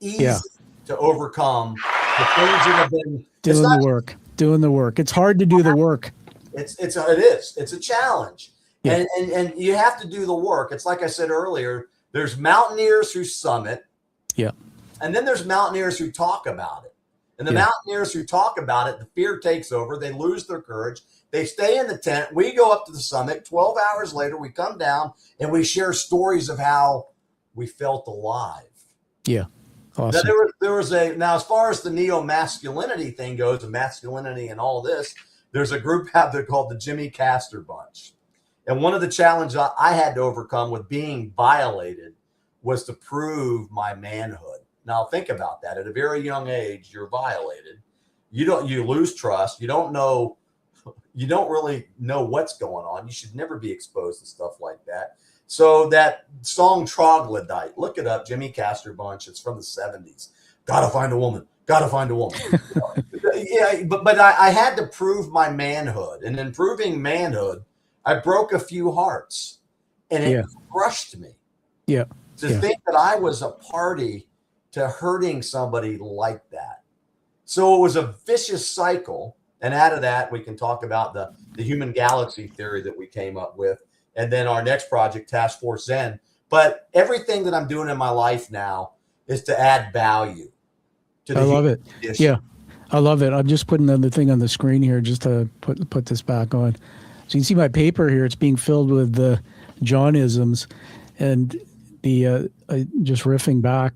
easy to overcome the things that have been doing the work. It's hard to do the work. It is. It's a challenge. Yeah. And you have to do the work. It's like I said earlier, there's mountaineers who summit. Yeah. And then there's mountaineers who talk about it. And the mountaineers who talk about it, the fear takes over. They lose their courage. They stay in the tent. We go up to the summit. 12 hours later, we come down and we share stories of how we felt alive. Yeah. Awesome. Now, now as far as the neo-masculinity thing goes, the masculinity and all this, there's a group out there called the Jimmy Castor Bunch. And one of the challenges I had to overcome with being violated was to prove my manhood. Now think about that. At a very young age, you're violated. You lose trust. You don't really know what's going on. You should never be exposed to stuff like that. So that song Troglodyte, look it up, Jimmy Castor Bunch. It's from the 70s. Gotta find a woman. Yeah, but I had to prove my manhood. And in proving manhood, I broke a few hearts. And it crushed me. Yeah. To think that I was a party to hurting somebody like that. So it was a vicious cycle. And out of that, we can talk about the human galaxy theory that we came up with. And then our next project, Task Force Zen. But everything that I'm doing in my life now is to add value to the I love it. condition. Yeah, I love it. I'm just putting another thing on the screen here just to put this back on. So you can see my paper here. It's being filled with the Johnisms. And just riffing back,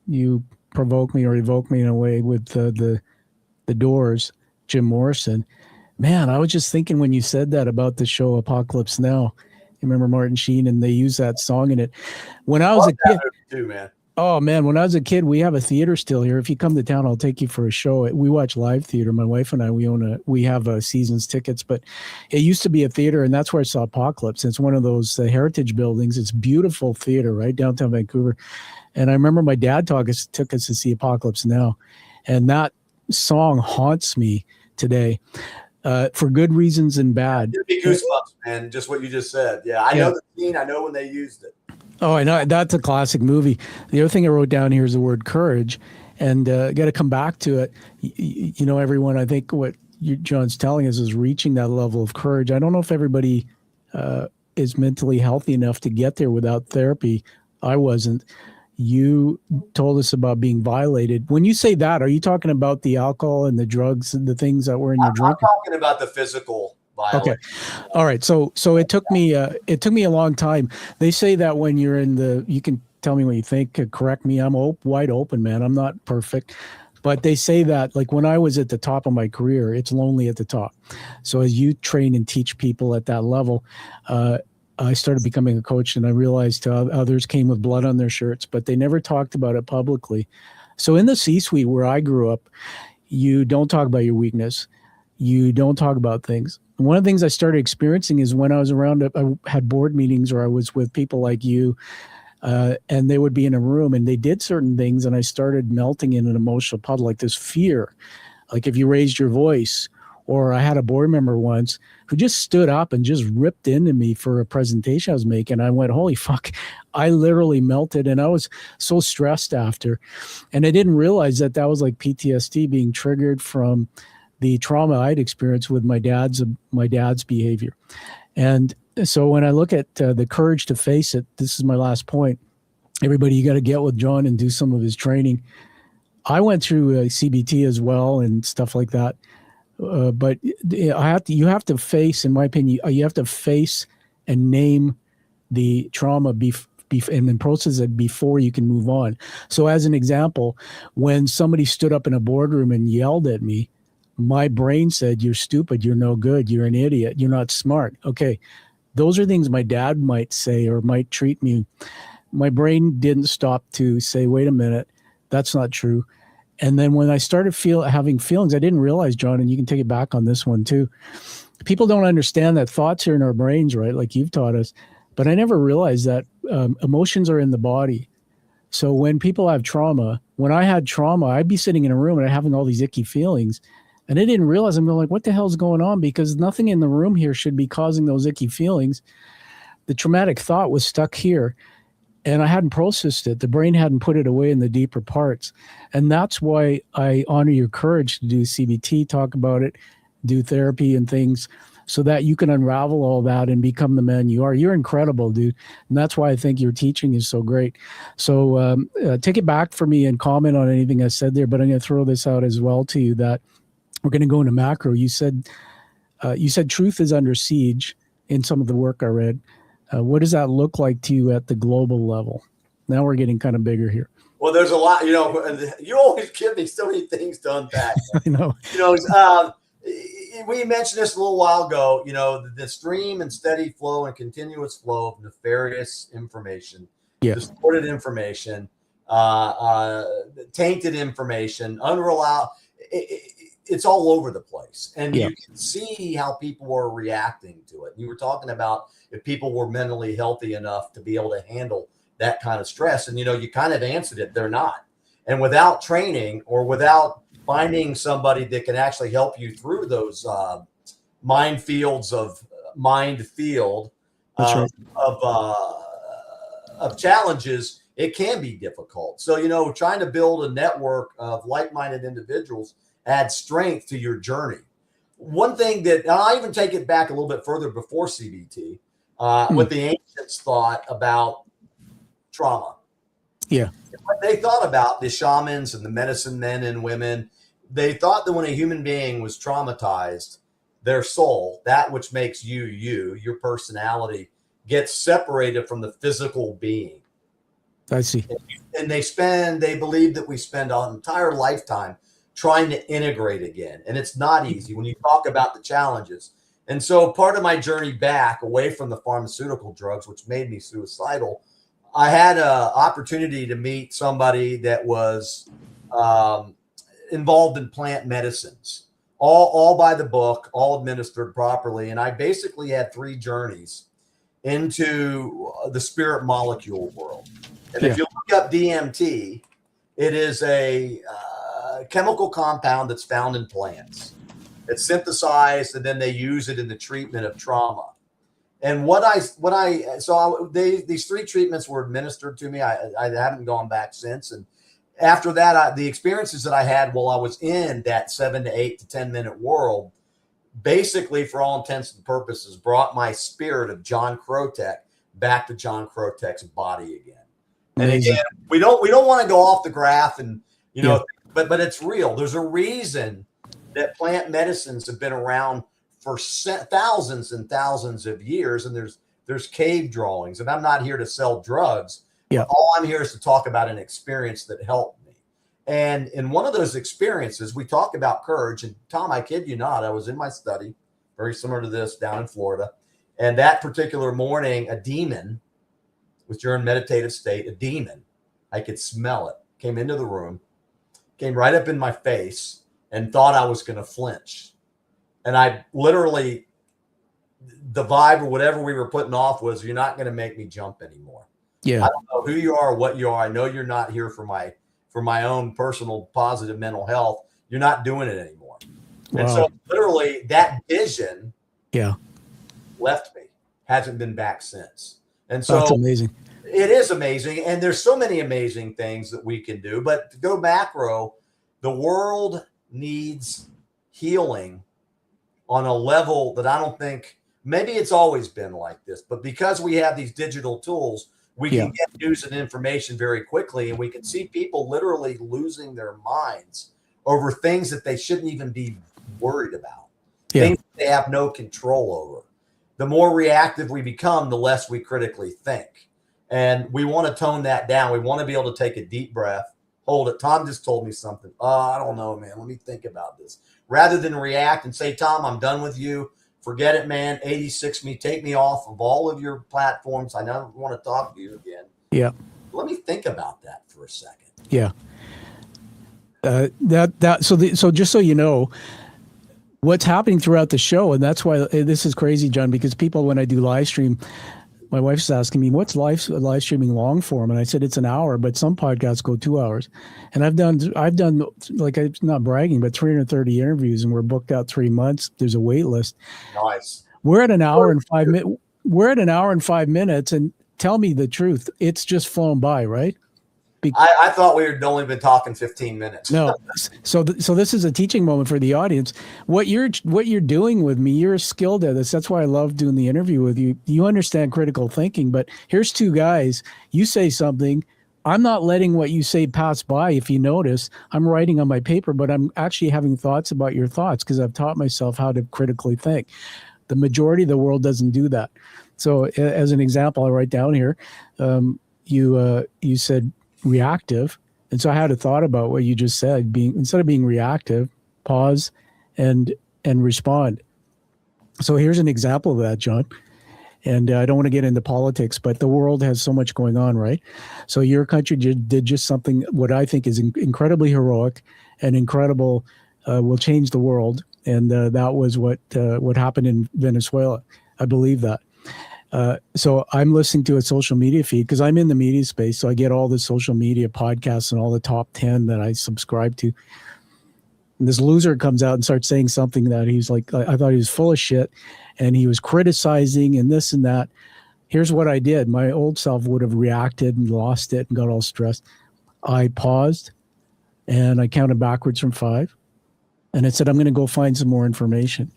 you provoke me or evoke me in a way with the Doors, Jim Morrison. Man, I was just thinking when you said that about the show Apocalypse Now. You remember Martin Sheen, and they use that song in it. When I was a kid, too, man. Oh man, when I was a kid, we have a theater still here. If you come to town, I'll take you for a show. We watch live theater. My wife and I, we have seasons tickets, but it used to be a theater, and that's where I saw Apocalypse. It's one of those heritage buildings. It's beautiful theater, right downtown Vancouver. And I remember my dad took us to see Apocalypse Now, and that song haunts me today. For good reasons and bad. It'd be goosebumps, man. Just what you just said. Yeah, I know the scene. I know when they used it. Oh, I know. That's a classic movie. The other thing I wrote down here is the word courage, and got to come back to it. Everyone, I think what John's telling us is reaching that level of courage. I don't know if everybody is mentally healthy enough to get there without therapy. I wasn't. You told us about being violated. When you say that, are you talking about the alcohol and the drugs and the things that were in your drink? I'm talking about the physical violation. Okay. All right. So it took me a long time. They say that when you're you can tell me what you think, correct me. I'm wide open, man. I'm not perfect. But they say that, like, when I was at the top of my career, it's lonely at the top. So as you train and teach people at that level, I started becoming a coach, and I realized others came with blood on their shirts, but they never talked about it publicly. So in the C-suite where I grew up, you don't talk about your weakness. You don't talk about things. And one of the things I started experiencing is when I was around, I had board meetings or I was with people like you, and they would be in a room and they did certain things, and I started melting in an emotional puddle, like this fear. Like if you raised your voice, or I had a board member once who just stood up and just ripped into me for a presentation I was making. I went, holy fuck, I literally melted, and I was so stressed after. And I didn't realize that was like PTSD being triggered from the trauma I'd experienced with my dad's behavior. And so when I look at the courage to face it, this is my last point. Everybody, you got to get with John and do some of his training. I went through CBT as well and stuff like that. But you have to face, in my opinion, you have to face and name the trauma and then process it before you can move on. So as an example, when somebody stood up in a boardroom and yelled at me, my brain said, "You're stupid, you're no good, you're an idiot, you're not smart." Okay, those are things my dad might say or might treat me. My brain didn't stop to say, "Wait a minute, that's not true." And then when I started having feelings, I didn't realize, John, and you can take it back on this one too. People don't understand that thoughts are in our brains, right? Like you've taught us. But I never realized that emotions are in the body. So when people have trauma, when I had trauma, I'd be sitting in a room and having all these icky feelings. And I didn't realize, I'm going like, what the hell's going on? Because nothing in the room here should be causing those icky feelings. The traumatic thought was stuck here. And I hadn't processed it. The brain hadn't put it away in the deeper parts. And that's why I honor your courage to do CBT, talk about it, do therapy and things, so that you can unravel all that and become the man you are. You're incredible, dude. And that's why I think your teaching is so great. So take it back for me and comment on anything I said there, but I'm going to throw this out as well to you that we're going to go into macro. You said truth is under siege in some of the work I read. What does that look like to you at the global level? Now we're getting kind of bigger here. Well, there's a lot, you always give me so many things to unpack. I know. We mentioned this a little while ago, the stream and steady flow and continuous flow of nefarious information, distorted information, tainted information, unreliable. It's all over the place. And you can see how people are reacting to it. You were talking about if people were mentally healthy enough to be able to handle that kind of stress. And, you kind of answered it. They're not. And without training or without finding somebody that can actually help you through those minefields of challenges, it can be difficult. So, trying to build a network of like-minded individuals adds strength to your journey. One thing that I'll even take it back a little bit further before CBT, what the ancients thought about trauma. Yeah. What they thought about the shamans and the medicine men and women, they thought that when a human being was traumatized, their soul, that which makes you, your personality, gets separated from the physical being. I see. And they believe that we spend our entire lifetime trying to integrate again. And it's not easy when you talk about the challenges. And so part of my journey back away from the pharmaceutical drugs, which made me suicidal, I had an opportunity to meet somebody that was involved in plant medicines, all by the book, all administered properly. And I basically had 3 journeys into the spirit molecule world. And if you look up DMT, it is a chemical compound that's found in plants. It's synthesized, and then they use it in the treatment of trauma. And these 3 treatments were administered to me. I haven't gone back since. And after that, the experiences that I had while I was in that 7 to 8 to 10 minute world, basically for all intents and purposes, brought my spirit of John Krotec back to John Krotec's body again. And again, we don't want to go off the graph and, but it's real. There's a reason that plant medicines have been around for thousands and thousands of years. And there's cave drawings, and I'm not here to sell drugs. Yeah. All I'm here is to talk about an experience that helped me. And in one of those experiences, we talk about courage. And Tom, I kid you not, I was in my study, very similar to this down in Florida. And that particular morning, a demon, which you're in meditative state, a demon, I could smell it, came into the room, came right up in my face and thought I was going to flinch. And I literally, the vibe or whatever we were putting off was, you're not going to make me jump anymore. Yeah. I don't know who you are or what you are. I know you're not here for my own personal positive mental health. You're not doing it anymore. Wow. And so literally that vision left me, hasn't been back since. And so that's amazing. It is amazing. And there's so many amazing things that we can do. But to go macro, the world needs healing on a level that I don't think, maybe it's always been like this, but because we have these digital tools, we can get news and information very quickly, and we can see people literally losing their minds over things that they shouldn't even be worried about, Yeah. things they have no control over. The more reactive we become, the less we critically think. And we want to tone that down. We want to be able to take a deep breath, hold it. Tom just told me something. Oh, I don't know, man. Let me think about this. Rather than react and say, Tom, I'm done with you. Forget it, man. 86 me. Take me off of all of your platforms. I don't want to talk to you again. Yeah. Let me think about that for a second. Yeah. So just so you know, what's happening throughout the show, and that's why this is crazy, John, because people, when I do live stream, my wife's asking me, what's live streaming long form? And I said, it's an hour, but some podcasts go 2 hours. And I've done, like, I'm not bragging, but 330 interviews, and we're booked out 3 months. There's a wait list. Nice. We're at an hour and 5 minutes. We're at an hour and 5 minutes, and tell me the truth. It's just flown by, right? I thought we had only been talking 15 minutes. No. So this is a teaching moment for the audience. What you're doing with me, you're skilled at this. That's why I love doing the interview with you. You understand critical thinking, but here's two guys. You say something. I'm not letting what you say pass by. If you notice, I'm writing on my paper, but I'm actually having thoughts about your thoughts because I've taught myself how to critically think. The majority of the world doesn't do that. So as an example, I write down here, you said reactive. And so I had a thought about what you just said, instead of being reactive, pause and respond. So here's an example of that, John. And I don't want to get into politics, but the world has so much going on, right? So your country did just something, what I think is incredibly heroic and incredible, will change the world. And that was what happened in Venezuela. I believe that. So I'm listening to a social media feed because I'm in the media space. So I get all the social media podcasts and all the top 10 that I subscribe to. And this loser comes out and starts saying something that he's like, I thought he was full of shit and he was criticizing and this and that. Here's what I did. My old self would have reacted and lost it and got all stressed. I paused and I counted backwards from 5. And I said, I'm going to go find some more information.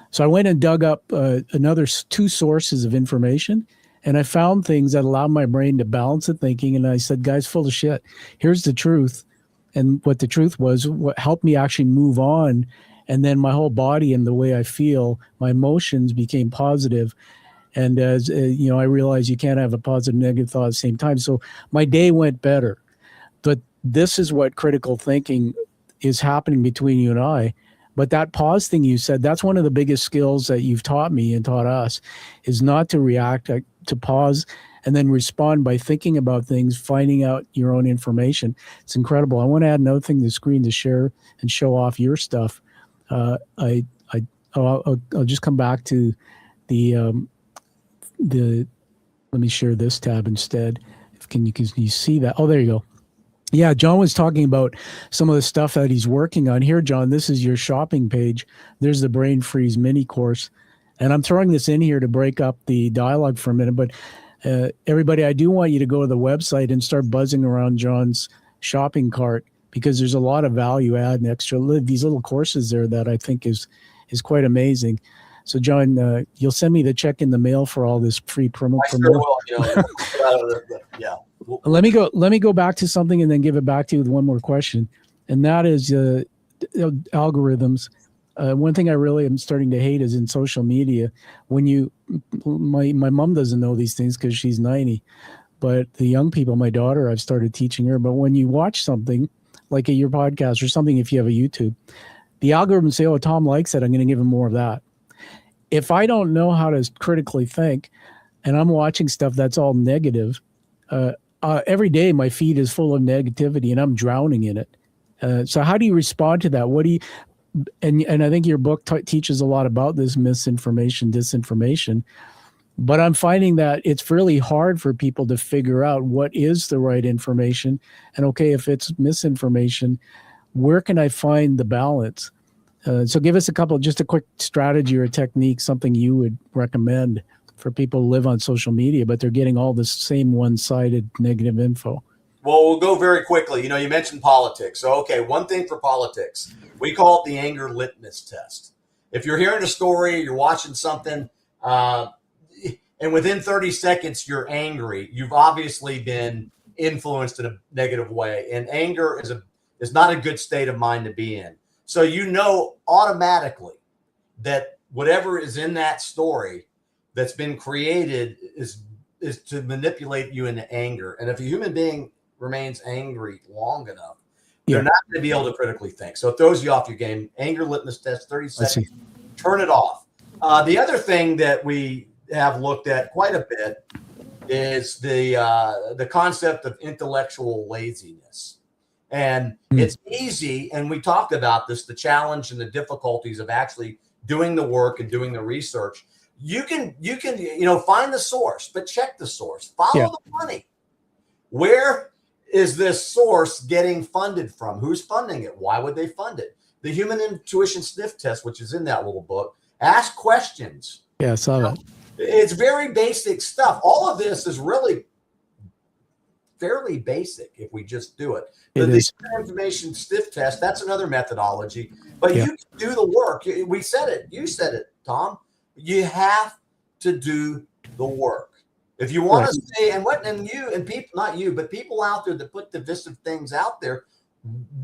So I went and dug up another 2 sources of information, and I found things that allowed my brain to balance the thinking. And I said, guys, full of shit. Here's the truth. And what the truth was, what helped me actually move on. And then my whole body and the way I feel, my emotions became positive. And as I realized you can't have a positive, negative thought at the same time. So my day went better. But this is what critical thinking is happening between you and I. But that pause thing you said, that's one of the biggest skills that you've taught me and taught us, is not to react, to pause and then respond by thinking about things, finding out your own information. It's incredible. I want to add another thing to the screen to share and show off your stuff. I'll just come back to the let me share this tab instead. Can you see that? Oh, there you go. Yeah, John was talking about some of the stuff that he's working on. Here, John, this is your shopping page. There's the Brain Freeze mini course. And I'm throwing this in here to break up the dialogue for a minute. But everybody, I do want you to go to the website and start buzzing around John's shopping cart, because there's a lot of value add and extra, these little courses there that I think is quite amazing. So, John, you'll send me the check in the mail for all this free promo. I sure will. Yeah. Let me go back to something and then give it back to you with one more question, and that is algorithms. One thing I really am starting to hate is in social media. When my mom doesn't know these things because she's 90, but the young people, my daughter, I've started teaching her. But when you watch something like your podcast or something, if you have a YouTube, the algorithms say, "Oh, Tom likes it. I'm going to give him more of that." If I don't know how to critically think, and I'm watching stuff that's all negative. Every day my feed is full of negativity and I'm drowning in it. So how do you respond to that? And I think your book teaches a lot about this misinformation, disinformation, but I'm finding that it's really hard for people to figure out what is the right information. And okay, if it's misinformation, where can I find the balance? So give us just a quick strategy or a technique, something you would recommend for people who live on social media, but they're getting all the same one-sided negative info. Well, we'll go very quickly. You mentioned politics. So, okay, one thing for politics, we call it the anger litmus test. If you're hearing a story, you're watching something, and within 30 seconds you're angry, you've obviously been influenced in a negative way. And anger is not a good state of mind to be in. So you know automatically that whatever is in that story that's been created is to manipulate you into anger. And if a human being remains angry long enough, they're not going to be able to critically think. So it throws you off your game. Anger litmus test, 30 seconds, turn it off. The other thing that we have looked at quite a bit is the concept of intellectual laziness. And it's easy, and we talked about this, the challenge and the difficulties of actually doing the work and doing the research. You can find the source, but check the source. Follow the money. Where is this source getting funded from? Who's funding it? Why would they fund it? The human intuition sniff test, which is in that little book, ask questions. Yeah, I saw that. It's very basic stuff. All of this is really fairly basic if we just do it. The information sniff test, that's another methodology, but you can do the work. We said it. You said it, Tom. You have to do the work. If you want to say, and people, not you, but people out there that put divisive things out there,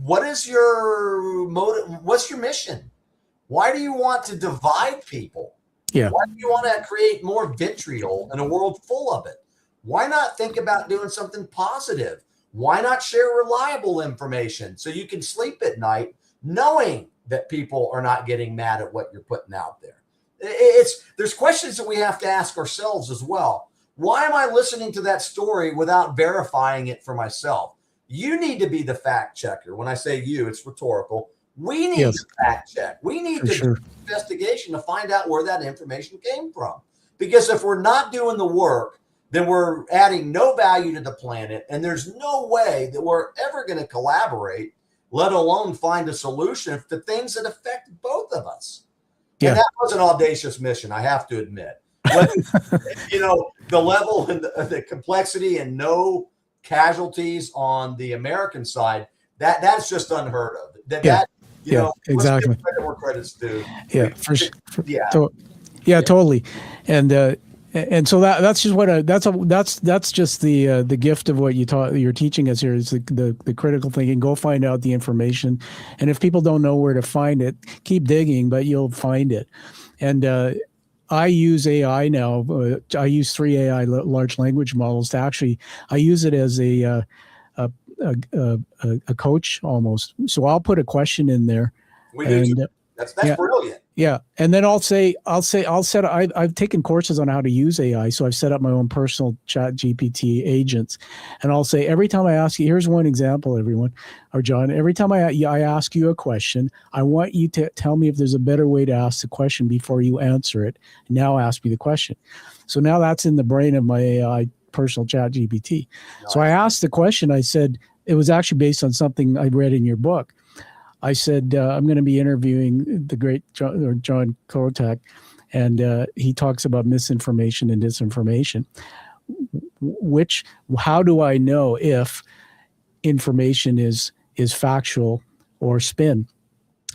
what is your motive? What's your mission? Why do you want to divide people? Yeah. Why do you want to create more vitriol in a world full of it? Why not think about doing something positive? Why not share reliable information so you can sleep at night knowing that people are not getting mad at what you're putting out there? There's questions that we have to ask ourselves as well. Why am I listening to that story without verifying it for myself? You need to be the fact checker. When I say you, it's rhetorical. We need to fact check. We need to do an investigation to find out where that information came from. Because if we're not doing the work, then we're adding no value to the planet. And there's no way that we're ever going to collaborate, let alone find a solution to things that affect both of us. Yeah. And that was an audacious mission, I have to admit. But, the level and the complexity and no casualties on the American side, that's just unheard of. Exactly. Credit where credit's due. Yeah, totally. And so that's just what that's just the gift of what you're teaching us here is the critical thinking. Go find out the information, and if people don't know where to find it, keep digging, but you'll find it. And I use AI now. I use 3 AI large language models to actually. I use it as a coach almost. So I'll put a question in there. That's brilliant. Yeah, and then I'll set. I've taken courses on how to use AI, so I've set up my own personal Chat GPT agents, and I'll say every time I ask you. Here's one example, everyone, or John. Every time I ask you a question, I want you to tell me if there's a better way to ask the question before you answer it. Now ask me the question. So now that's in the brain of my AI personal Chat GPT. Nice. So I asked the question. I said it was actually based on something I read in your book. I said, I'm going to be interviewing the great John Krotec, and he talks about misinformation and disinformation. How do I know if information is factual or spin?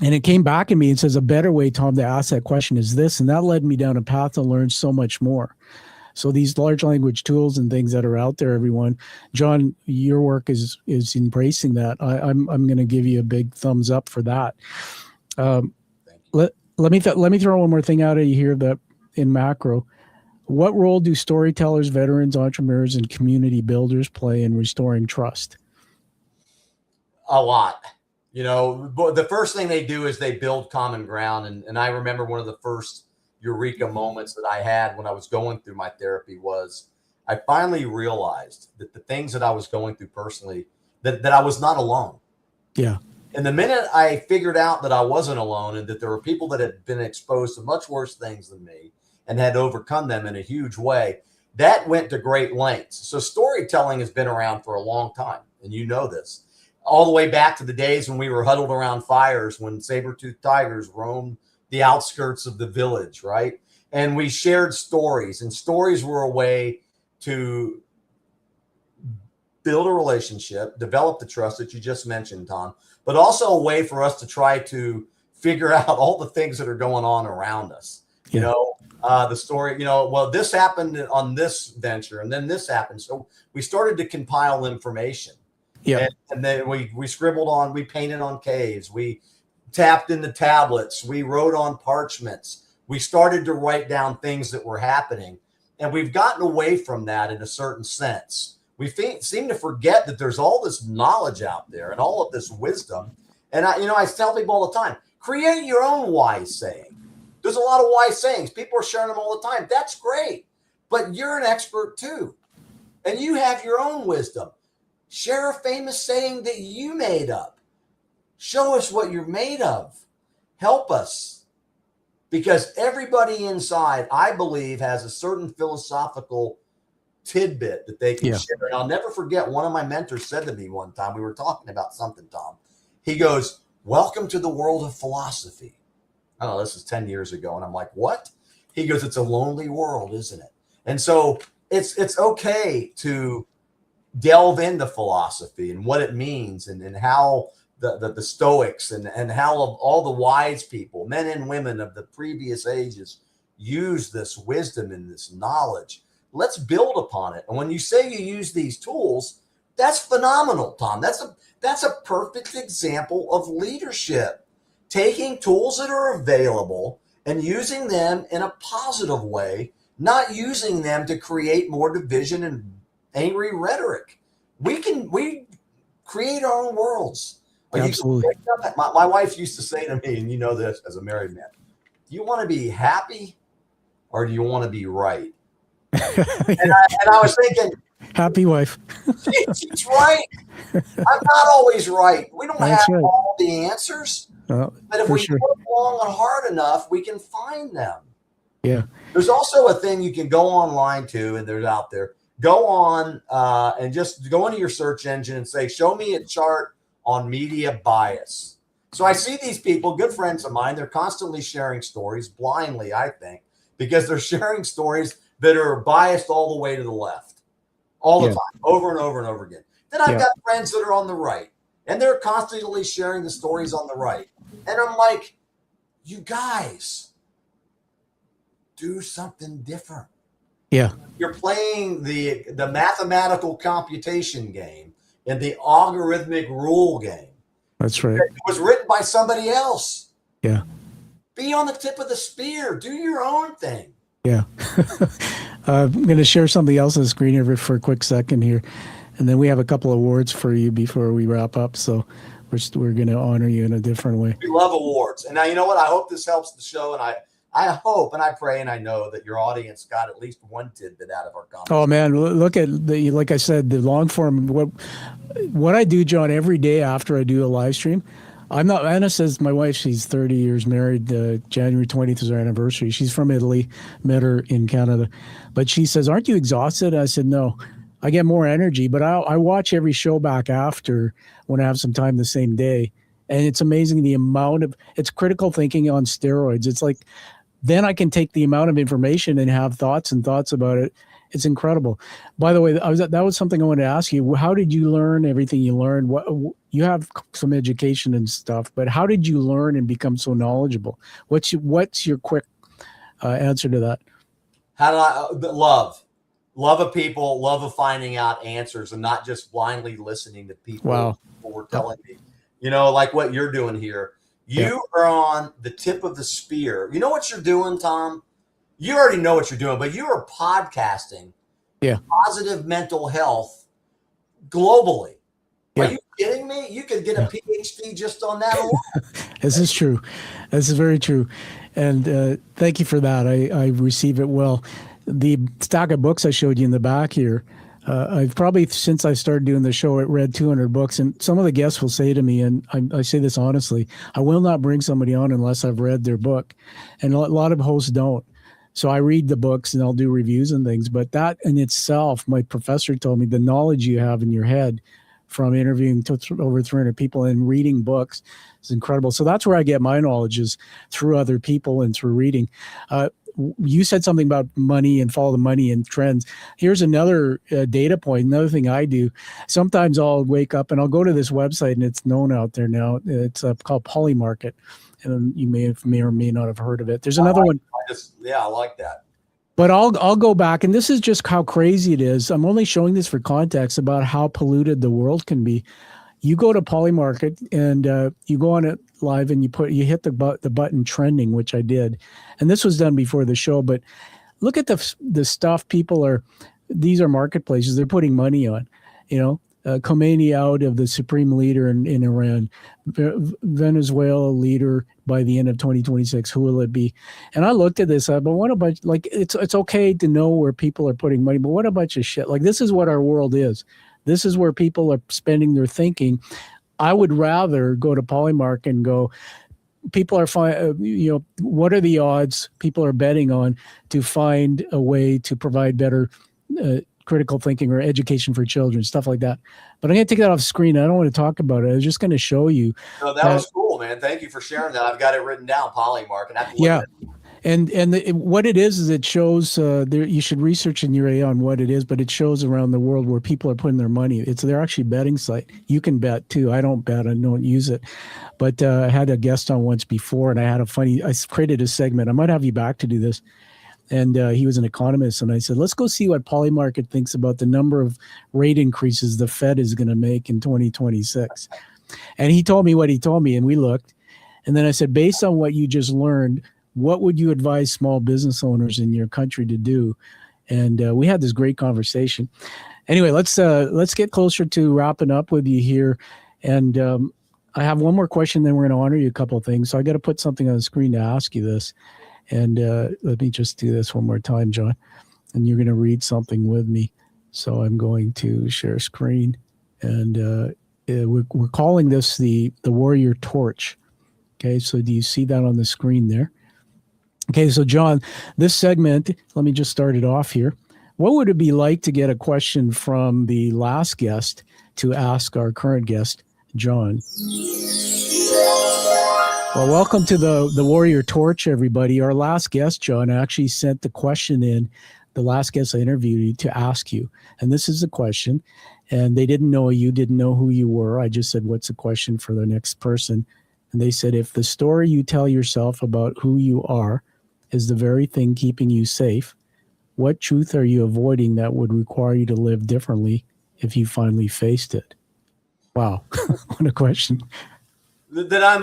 And it came back at me and says, a better way, Tom, to ask that question is this. And that led me down a path to learn so much more. So these large language tools and things that are out there, everyone, John, your work is embracing that. I'm going to give you a big thumbs up for that. Let me throw one more thing out at you here that in macro. What role do storytellers, veterans, entrepreneurs, and community builders play in restoring trust? A lot. The first thing they do is they build common ground. And I remember one of the first eureka moments that I had when I was going through my therapy was I finally realized that the things that I was going through personally, that I was not alone. Yeah. And the minute I figured out that I wasn't alone and that there were people that had been exposed to much worse things than me and had overcome them in a huge way, that went to great lengths. So storytelling has been around for a long time. And you know this, all the way back to the days when we were huddled around fires, when saber-toothed tigers roamed the outskirts of the village, right? And we shared stories, and stories were a way to build a relationship, develop the trust that you just mentioned, Tom, but also a way for us to try to figure out all the things that are going on around us. Yeah. The story, well, this happened on this venture, and then this happened. So we started to compile information. Yeah. And then we scribbled on, we painted on caves, we tapped into tablets. We wrote on parchments. We started to write down things that were happening. And we've gotten away from that in a certain sense. We seem to forget that there's all this knowledge out there and all of this wisdom. And I tell people all the time, create your own wise saying. There's a lot of wise sayings. People are sharing them all the time. That's great. But you're an expert too. And you have your own wisdom. Share a famous saying that you made up. Show us what you're made of. Help us. Because everybody inside, I believe, has a certain philosophical tidbit that they can share. And I'll never forget, one of my mentors said to me one time, we were talking about something, Tom. He goes, welcome to the world of philosophy. I don't know, this is 10 years ago. And I'm like, what? He goes, it's a lonely world, isn't it? And so it's okay to delve into philosophy and what it means and how the Stoics and how all the wise people, men and women of the previous ages, use this wisdom and this knowledge. Let's build upon it. And when you say you use these tools, that's phenomenal, Tom. That's a perfect example of leadership. Taking tools that are available and using them in a positive way, not using them to create more division and angry rhetoric. We create our own worlds. Absolutely. My wife used to say to me, and you know this as a married man, do you want to be happy or do you want to be right? And I was thinking, happy wife. She's right. I'm not always right. We don't have all the answers. But if we look long and hard enough, we can find them. Yeah. There's also a thing you can go online to, and there's out there. Go on and just go into your search engine and say, show me a chart on media bias. So I see these people, good friends of mine, they're constantly sharing stories blindly, I think, because they're sharing stories that are biased all the way to the left, all the time, over and over and over again. Then I've got friends that are on the right, and they're constantly sharing the stories on the right. And I'm like, you guys, do something different. Yeah. You're playing the mathematical computation game and the algorithmic rule game. That's right. It was written by somebody else. Yeah. Be on the tip of the spear. Do your own thing. Yeah. I'm going to share something else on the screen here for a quick second here. And then we have a couple of awards for you before we wrap up. So we're going to honor you in a different way. We love awards. And now, you know what? I hope this helps the show. And I hope and I pray and I know that your audience got at least one tidbit out of our conversation. Oh, man. Look at like I said, the long form. What I do, John, every day after I do a live stream, Anna says, my wife, she's 30 years married. January 20th is our anniversary. She's from Italy, met her in Canada. But she says, aren't you exhausted? I said, no, I get more energy, but I watch every show back after when I have some time the same day. And it's amazing the amount of, it's critical thinking on steroids. It's like, then I can take the amount of information and have thoughts about it. It's incredible. By the way, that was something I wanted to ask you. How did you learn everything you learned? You have some education and stuff, but how did you learn and become so knowledgeable? What's your quick answer to that? How did love of people, love of finding out answers and not just blindly listening to people. Wow. People were telling me, like what you're doing here. You are on the tip of the spear. You know what you're doing, Tom? You already know what you're doing, but you are podcasting positive mental health globally. Are you kidding me? You could get a PhD just on that alone. This is true. This is very true. And thank you for that. I receive it well. The stack of books I showed you in the back here, I've probably, since I started doing the show, I read 200 books. And some of the guests will say to me, and I say this honestly, I will not bring somebody on unless I've read their book. And a lot of hosts don't. So I read the books and I'll do reviews and things. But that in itself, my professor told me, the knowledge you have in your head from interviewing over 300 people and reading books is incredible. So that's where I get my knowledge, is through other people and through reading. You said something about money and follow the money and trends. Here's another data point. Another thing I do. Sometimes I'll wake up and I'll go to this website, and it's known out there now. It's called Polymarket. And you may or may not have heard of it. There's another one. I like that. But I'll go back, and this is just how crazy it is. I'm only showing this for context about how polluted the world can be. You go to Polymarket and you go on it live and you hit the button trending, which I did, and this was done before the show. But look at the stuff these are marketplaces they're putting money on. Khomeini out of the supreme leader in Iran, Venezuela leader by the end of 2026. Who will it be? And I looked at this, but what a bunch, like, it's okay to know where people are putting money, but what a bunch of shit. Like, this is what our world is. This is where people are spending their thinking. I would rather go to Polymark and go, people are what are the odds people are betting on to find a way to provide better critical thinking or education for children, stuff like that. But I'm going to take that off screen. I don't want to talk about it. I was just going to show you. No, that was cool, man. Thank you for sharing that. I've got it written down, Polymark. And I have to look at it. And what it is it shows you should research in your AI on what it is, but it shows around the world where people are putting their money. They're actually betting site. You can bet too. I don't bet. I don't use it. But I had a guest on once before, and I created a segment. I might have you back to do this. And he was an economist, and I said, let's go see what Polymarket thinks about the number of rate increases the Fed is going to make in 2026. And he told me what he told me, and we looked. And then I said, based on what you just learned, what would you advise small business owners in your country to do? And we had this great conversation. Anyway, let's get closer to wrapping up with you here. And I have one more question, then we're going to honor you a couple of things. So I got to put something on the screen to ask you this. And let me just do this one more time, John. And you're going to read something with me. So I'm going to share screen. And we're calling this the Warrior Torch. Okay, so do you see that on the screen there? Okay, so John, this segment, let me just start it off here. What would it be like to get a question from the last guest to ask our current guest, John? Well, welcome to the Warrior Torch, everybody. Our last guest, John, actually sent the question in, the last guest I interviewed, to ask you. And this is the question. And they didn't know you, didn't know who you were. I just said, what's the question for the next person? And they said, if the story you tell yourself about who you are is the very thing keeping you safe, what truth are you avoiding that would require you to live differently if you finally faced it? Wow, what a question. That I'm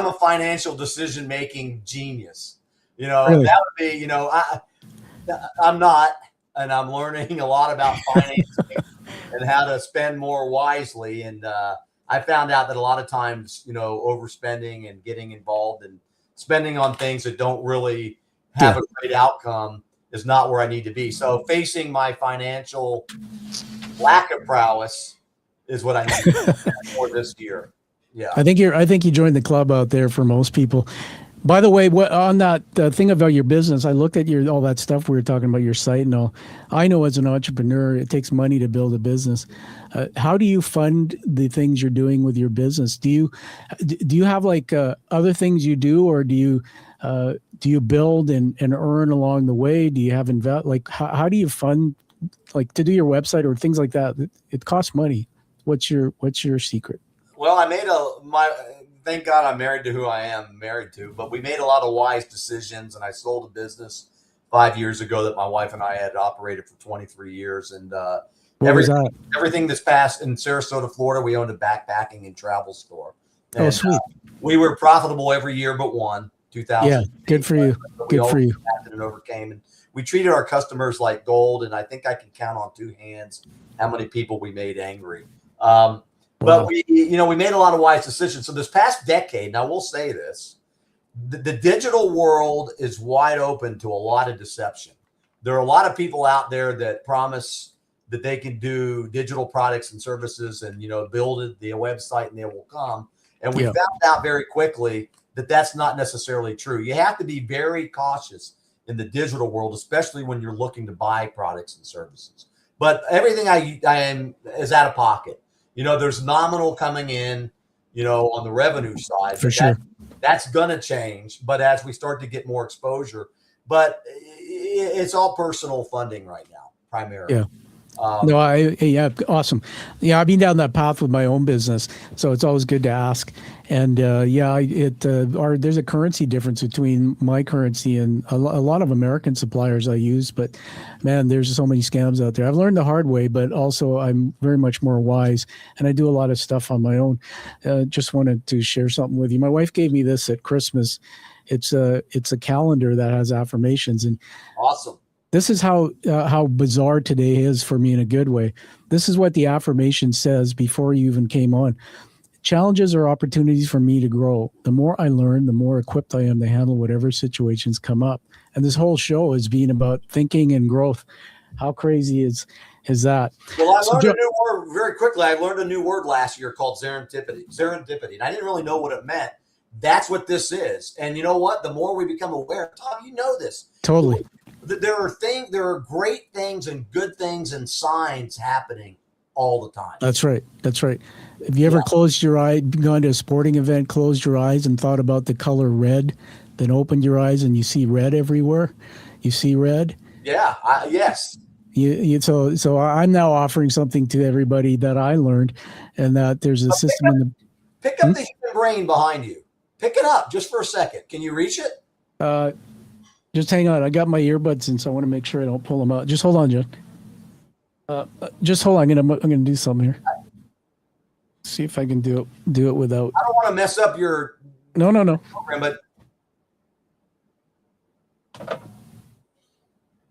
a financial decision-making genius. Really? That would be, I'm not, and I'm learning a lot about financing and how to spend more wisely. And I found out that a lot of times, overspending and getting involved and spending on things that don't really have a great outcome is not where I need to be. So facing my financial lack of prowess is what I need for this year. Yeah. I think you joined the club out there for most people. By the way, on that thing about your business, I looked at all that stuff we were talking about, your site and all. I know as an entrepreneur, it takes money to build a business. How do you fund the things you're doing with your business? Do you have like other things you do, or do you build and earn along the way? Do you have how do you fund, like, to do your website or things like that? It costs money. What's your secret? Well, thank God I'm married to who I am married to, but we made a lot of wise decisions, and I sold a business 5 years ago that my wife and I had operated for 23 years. And everything that's passed in Sarasota, Florida, we owned a backpacking and travel store. And, sweet. We were profitable every year but one, 2000. Yeah, good for you. Good for you. And overcame. And we treated our customers like gold, and I think I can count on two hands how many people we made angry. But we made a lot of wise decisions. So this past decade, now we'll say this, the digital world is wide open to a lot of deception. There are a lot of people out there that promise that they can do digital products and services and, build the website and they will come. And we found out very quickly that that's not necessarily true. You have to be very cautious in the digital world, especially when you're looking to buy products and services. But everything I am is out of pocket. There's nominal coming in, on the revenue side. For sure. That's going to change. But as we start to get more exposure, but it's all personal funding right now, primarily. Yeah. Yeah, awesome. Yeah, I've been down that path with my own business, so it's always good to ask. And there's a currency difference between my currency and a lot of American suppliers I use. But man, there's so many scams out there. I've learned the hard way, but also I'm very much more wise, and I do a lot of stuff on my own. Just wanted to share something with you. My wife gave me this at Christmas. It's a calendar that has affirmations, and awesome. This is how bizarre today is for me in a good way. This is what the affirmation says before you even came on. Challenges are opportunities for me to grow. The more I learn, the more equipped I am to handle whatever situations come up. And this whole show is being about thinking and growth. How crazy is that? Well, I learned a new word very quickly. I learned a new word last year called serendipity. And I didn't really know what it meant. That's what this is. And you know what? The more we become aware, Tom, you know this. Totally. There are great things and good things and signs happening all the time. That's right. Have you ever closed your eye, gone to a sporting event, closed your eyes and thought about the color red, then opened your eyes and you see red everywhere? You see red? Yeah. Yes. So I'm now offering something to everybody that I learned, and that there's a system pick up the human brain behind you. Pick it up just for a second. Can you reach it? Just hang on. I got my earbuds in, so I want to make sure I don't pull them out. Just hold on, John. Just hold on. I'm gonna do something here. See if I can do it without. I don't want to mess up your. No. Program, but.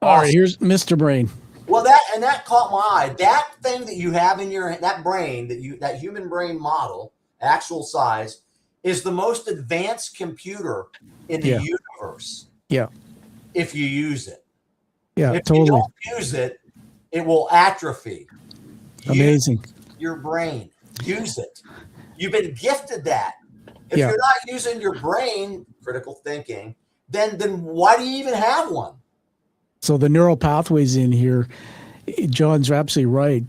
All right, here's Mr. Brain. Well, that caught my eye. That thing that you have in that brain, that human brain model, actual size, is the most advanced computer in the universe. Yeah. If you use it. Yeah, if totally. you don't use it, it will atrophy. Amazing. Use your brain. Use it. You've been gifted that. If you're not using your brain, critical thinking, then why do you even have one? So the neural pathways in here, John's absolutely right.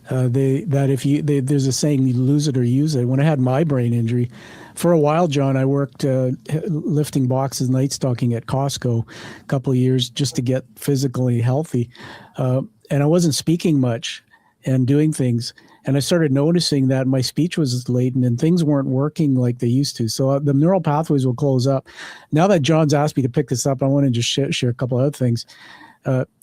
There's a saying, you lose it or use it. When I had my brain injury, for a while, John, I worked lifting boxes, night stocking at Costco a couple of years just to get physically healthy. And I wasn't speaking much and doing things. And I started noticing that my speech was latent and things weren't working like they used to. So the neural pathways will close up. Now that John's asked me to pick this up, I want to just share a couple of other things.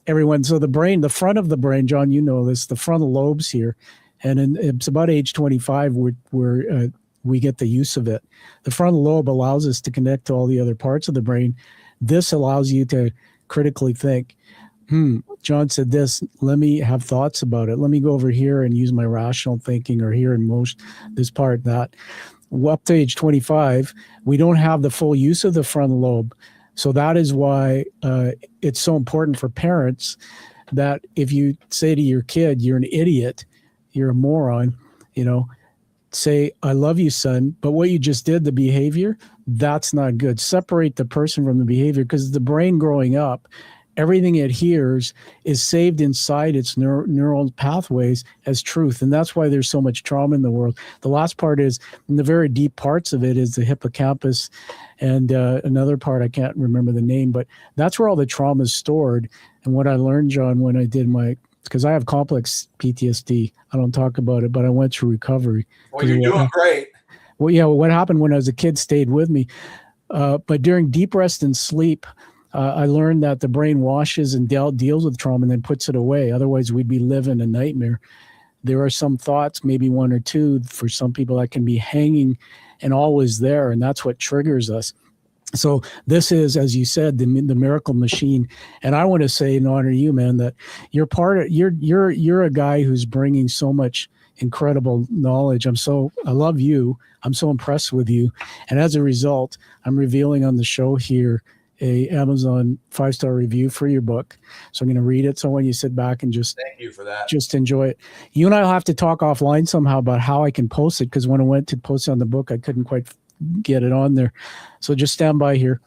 Everyone, so the brain, the front of the brain, John, you know this, the frontal lobes here, and it's about age 25 where we get the use of it. The frontal lobe allows us to connect to all the other parts of the brain. This allows you to critically think, John said this, let me have thoughts about it. Let me go over here and use my rational thinking, or here in most, this part, that. Up to age 25, we don't have the full use of the frontal lobe. So that is why it's so important for parents that if you say to your kid, you're an idiot, you're a moron, say, I love you, son, but what you just did, the behavior, that's not good. Separate the person from the behavior, because the brain growing up, everything it hears is saved inside its neural pathways as truth. And that's why there's so much trauma in the world. The last part is, in the very deep parts of it, is the hippocampus, and another part, I can't remember the name, but that's where all the trauma is stored. And what I learned, John, when I did because I have complex PTSD. I don't talk about it, but I went through recovery. Well, you're doing great. Well, yeah, what happened when I was a kid stayed with me. But during deep rest and sleep, I learned that the brain washes and deals with trauma and then puts it away. Otherwise, we'd be living a nightmare. There are some thoughts, maybe one or two, for some people that can be hanging and always there, and that's what triggers us. So this is, as you said, the miracle machine. And I want to say and honor you, man, that you're you're a guy who's bringing so much incredible knowledge. I love you. I'm so impressed with you. And as a result, I'm revealing on the show here a Amazon 5-star review for your book. So I'm going to read it. So when you sit back and thank you for that. Just enjoy it. You and I will have to talk offline somehow about how I can post it, because when I went to post it on the book, I couldn't quite get it on there. So just stand by here.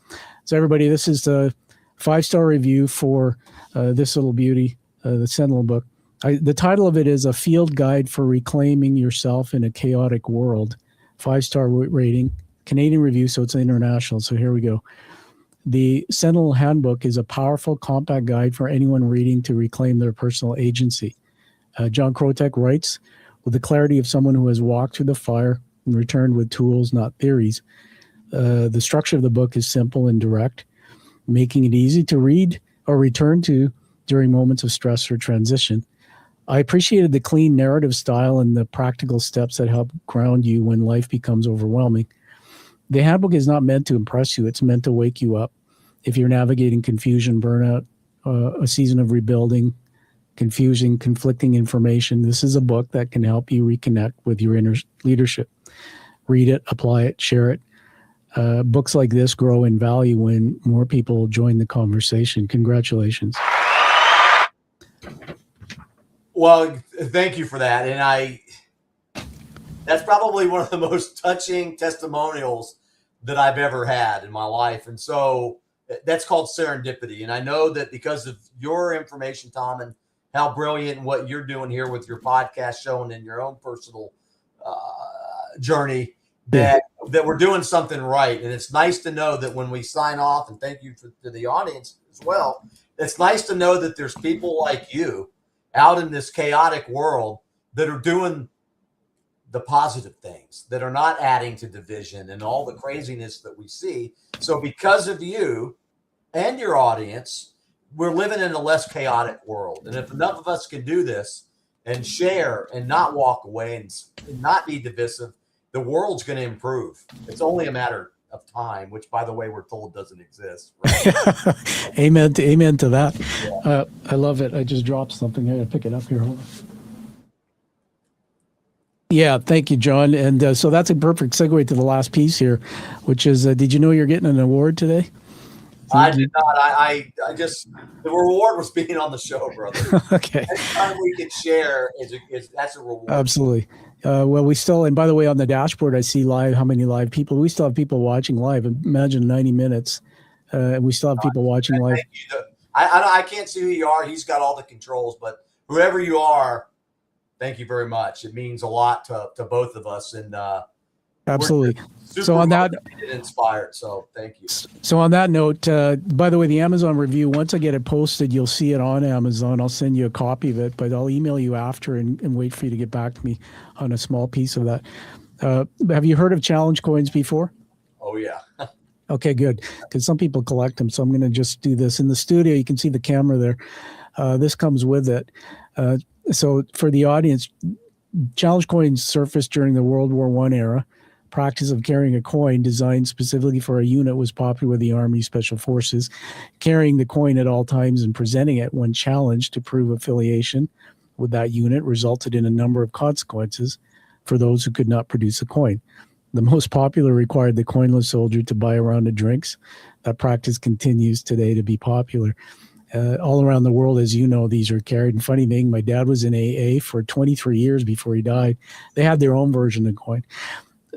So everybody, this is the 5-star review for this little beauty, the Sentinel book. The title of it is A Field Guide for Reclaiming Yourself in a Chaotic World. 5-star rating, Canadian review, so it's international. So here we go. The Sentinel Handbook is a powerful, compact guide for anyone reading to reclaim their personal agency. John Krotec writes, with the clarity of someone who has walked through the fire and returned with tools, not theories. The structure of the book is simple and direct, making it easy to read or return to during moments of stress or transition. I appreciated the clean narrative style and the practical steps that help ground you when life becomes overwhelming. The handbook is not meant to impress you. It's meant to wake you up. If you're navigating confusion, burnout, a season of rebuilding, confusion, conflicting information, this is a book that can help you reconnect with your inner leadership. Read it, apply it, share it. Books like this grow in value when more people join the conversation. Congratulations. Well, thank you for that. And that's probably one of the most touching testimonials that I've ever had in my life. And so that's called serendipity. And I know that because of your information, Tom, and how brilliant and what you're doing here with your podcast show and in your own personal journey, that we're doing something right. And it's nice to know that when we sign off, and thank you to the audience as well, it's nice to know that there's people like you out in this chaotic world that are doing the positive things, that are not adding to division and all the craziness that we see. So because of you and your audience, we're living in a less chaotic world. And if enough of us can do this and share and not walk away and not be divisive, the world's going to improve. It's only a matter of time, which, by the way, we're told doesn't exist. Right? Amen to that. Yeah. I love it. I just dropped something. I got to pick it up here. Hold on. Yeah, thank you, John. And so that's a perfect segue to the last piece here, which is, did you know you're getting an award today? I did not. I just, the reward was being on the show, brother. Okay. Anytime we can share that's a reward. Absolutely. Well, we still, and by the way, on the dashboard, I see live, how many live people. We still have people watching live. Imagine 90 minutes. And we still have people watching live. I can't see who you are. He's got all the controls, but whoever you are, thank you very much. It means a lot to both of us. And absolutely. So on that, inspired. So thank you. So on that note, by the way, the Amazon review, once I get it posted, you'll see it on Amazon. I'll send you a copy of it, but I'll email you after and wait for you to get back to me on a small piece of that. Have you heard of challenge coins before? Oh yeah. Okay, good. Because some people collect them. So I'm going to just do this in the studio. You can see the camera there. This comes with it. So for the audience, challenge coins surfaced during the World War I era. Practice of carrying a coin designed specifically for a unit was popular with the Army Special Forces. Carrying the coin at all times and presenting it when challenged to prove affiliation with that unit resulted in a number of consequences for those who could not produce a coin. The most popular required the coinless soldier to buy a round of drinks. That practice continues today to be popular. All around the world, as you know, these are carried. And funny thing, my dad was in AA for 23 years before he died. They had their own version of coin.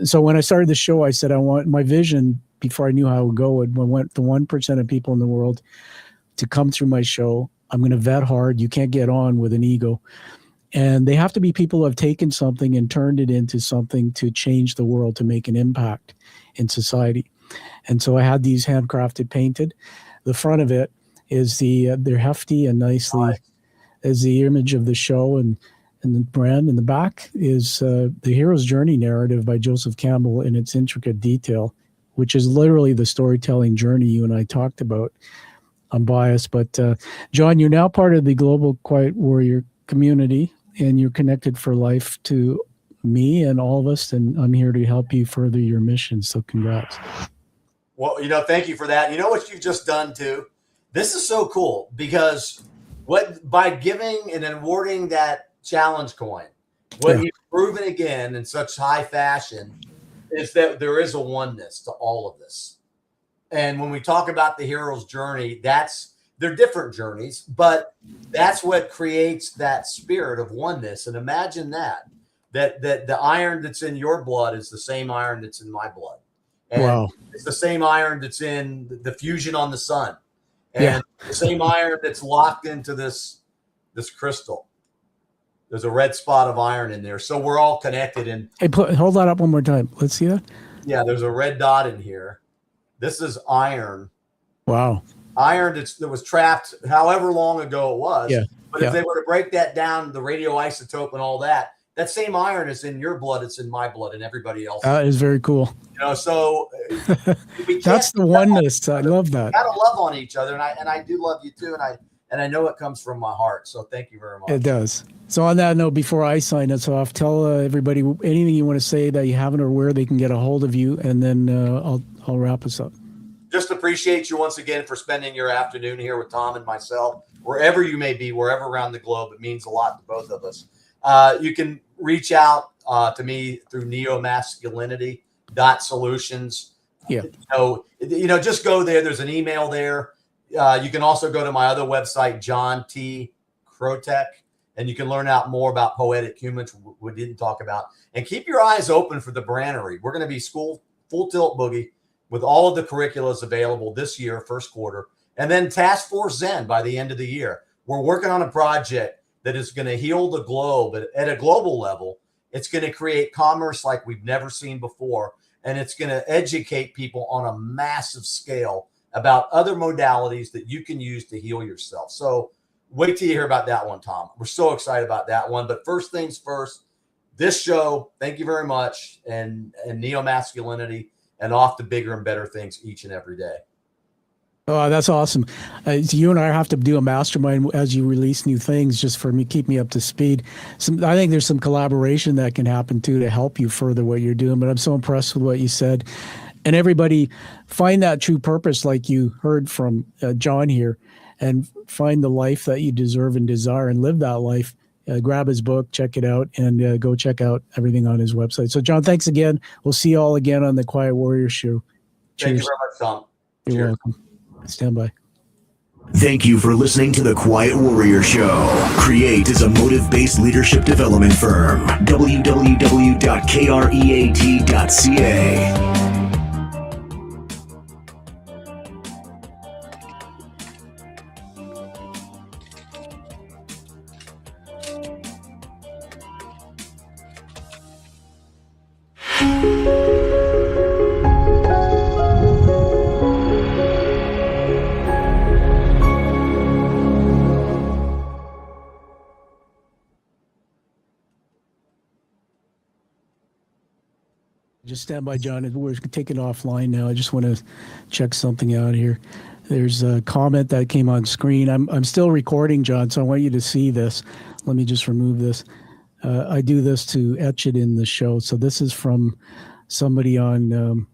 So when I started the show, I said I want my vision before I knew how it would go. I want the 1% of people in the world to come through my show. I'm going to vet hard. You can't get on with an ego. And they have to be people who have taken something and turned it into something to change the world, to make an impact in society. And so I had these handcrafted, painted. The front of it is they're hefty and nicely as the image of the show, and the brand. In the back is the hero's journey narrative by Joseph Campbell in its intricate detail, which is literally the storytelling journey you and I talked about. I'm biased, but John, you're now part of the Global Quiet Warrior community, and you're connected for life to me and all of us, and I'm here to help you further your mission. So congrats. Well, thank you for that. You know what you've just done too? This is so cool because by giving and awarding that challenge coin, what you've proven again in such high fashion is that there is a oneness to all of this. And when we talk about the hero's journey, they're different journeys, but that's what creates that spirit of oneness. And imagine that the iron that's in your blood is the same iron that's in my blood. And it's the same iron that's in the fusion on the sun. And the same iron that's locked into this crystal. There's a red spot of iron in there. So we're all connected. And hey, hold that up one more time. Let's see that. Yeah, there's a red dot in here. This is iron. Wow. Iron that was trapped however long ago it was. Yeah. But if they were to break that down, the radioisotope and all that, that same iron is in your blood, it's in my blood, and everybody else. That is very cool. So that's the oneness. I love that. We gotta love on each other, and I do love you too, and I know it comes from my heart. So thank you very much. It does. So on that note, before I sign us off, tell everybody anything you want to say that you haven't, or where they can get a hold of you, and then I'll wrap us up. Just appreciate you once again for spending your afternoon here with Tom and myself, wherever you may be, wherever around the globe. It means a lot to both of us. You can reach out to me through NeoMasculinity Solutions. Yeah. Just go there. There's an email there. You can also go to my other website, John T. Krotec, and you can learn out more about poetic humans we didn't talk about. And keep your eyes open for the Brannery. We're going to be school full tilt boogie with all of the curriculums available this year, first quarter, and then Task Force Zen by the end of the year. We're working on a project that is going to heal the globe at a global level. It's going to create commerce like we've never seen before, and it's going to educate people on a massive scale about other modalities that you can use to heal yourself. So wait till you hear about that one, Tom. We're so excited about that one. But first things first, this show, thank you very much, and NeoMasculinity, and off to bigger and better things each and every day. Oh, that's awesome. You and I have to do a mastermind as you release new things, just for me, keep me up to speed. I think there's some collaboration that can happen too to help you further what you're doing. But I'm so impressed with what you said. And everybody, find that true purpose, like you heard from John here, and find the life that you deserve and desire, and live that life. Grab his book, check it out, and go check out everything on his website. So, John, thanks again. We'll see you all again on the Quiet Warrior Show. Cheers. Thank you very much, Tom. You're Cheers. welcome. Stand by. Thank you for listening to the Quiet Warrior Show. Create is a motive-based leadership development firm. www.kreat.ca. Just stand by, John. We're taking offline now. I just want to check something out here. There's a comment that came on screen. I'm still recording, John, so I want you to see this. Let me just remove this. I do this to etch it in the show. So this is from somebody on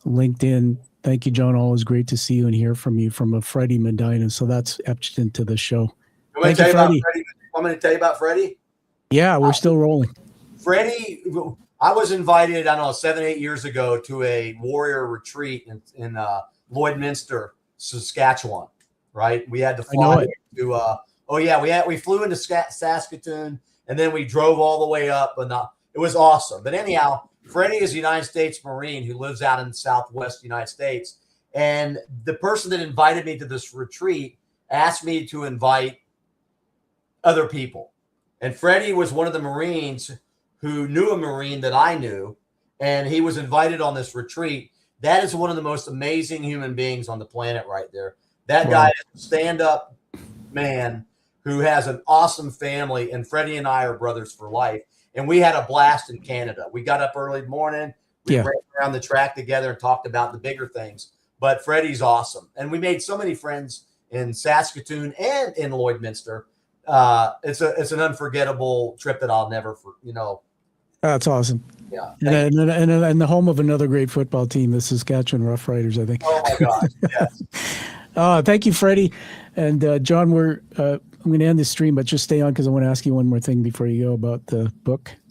LinkedIn. Thank you, John. Always great to see you and hear from you, from a Freddie Medina. So that's etched into the show. I'm going to tell you about Freddie. Yeah, we're still rolling. Freddie, I was invited, I don't know, 7-8 years ago to a warrior retreat in Lloydminster, Saskatchewan, right? We had to fly to, we flew into Saskatoon, and then we drove all the way up, and it was awesome. But anyhow, Freddie is a United States Marine who lives out in the Southwest United States. And the person that invited me to this retreat asked me to invite other people. And Freddie was one of the Marines who knew a Marine that I knew, and he was invited on this retreat. That is one of the most amazing human beings on the planet right there. That guy is a stand-up man who has an awesome family, and Freddie and I are brothers for life. And we had a blast in Canada. We got up early morning. We ran around the track together and talked about the bigger things. But Freddie's awesome. And we made so many friends in Saskatoon and in Lloydminster. It's an unforgettable trip that I'll never, That's awesome. Yeah. And the home of another great football team, the Saskatchewan Roughriders, I think. Oh, my God. Yes. Thank you, Freddie. And John, I'm going to end this stream, but just stay on because I want to ask you one more thing before you go about the book.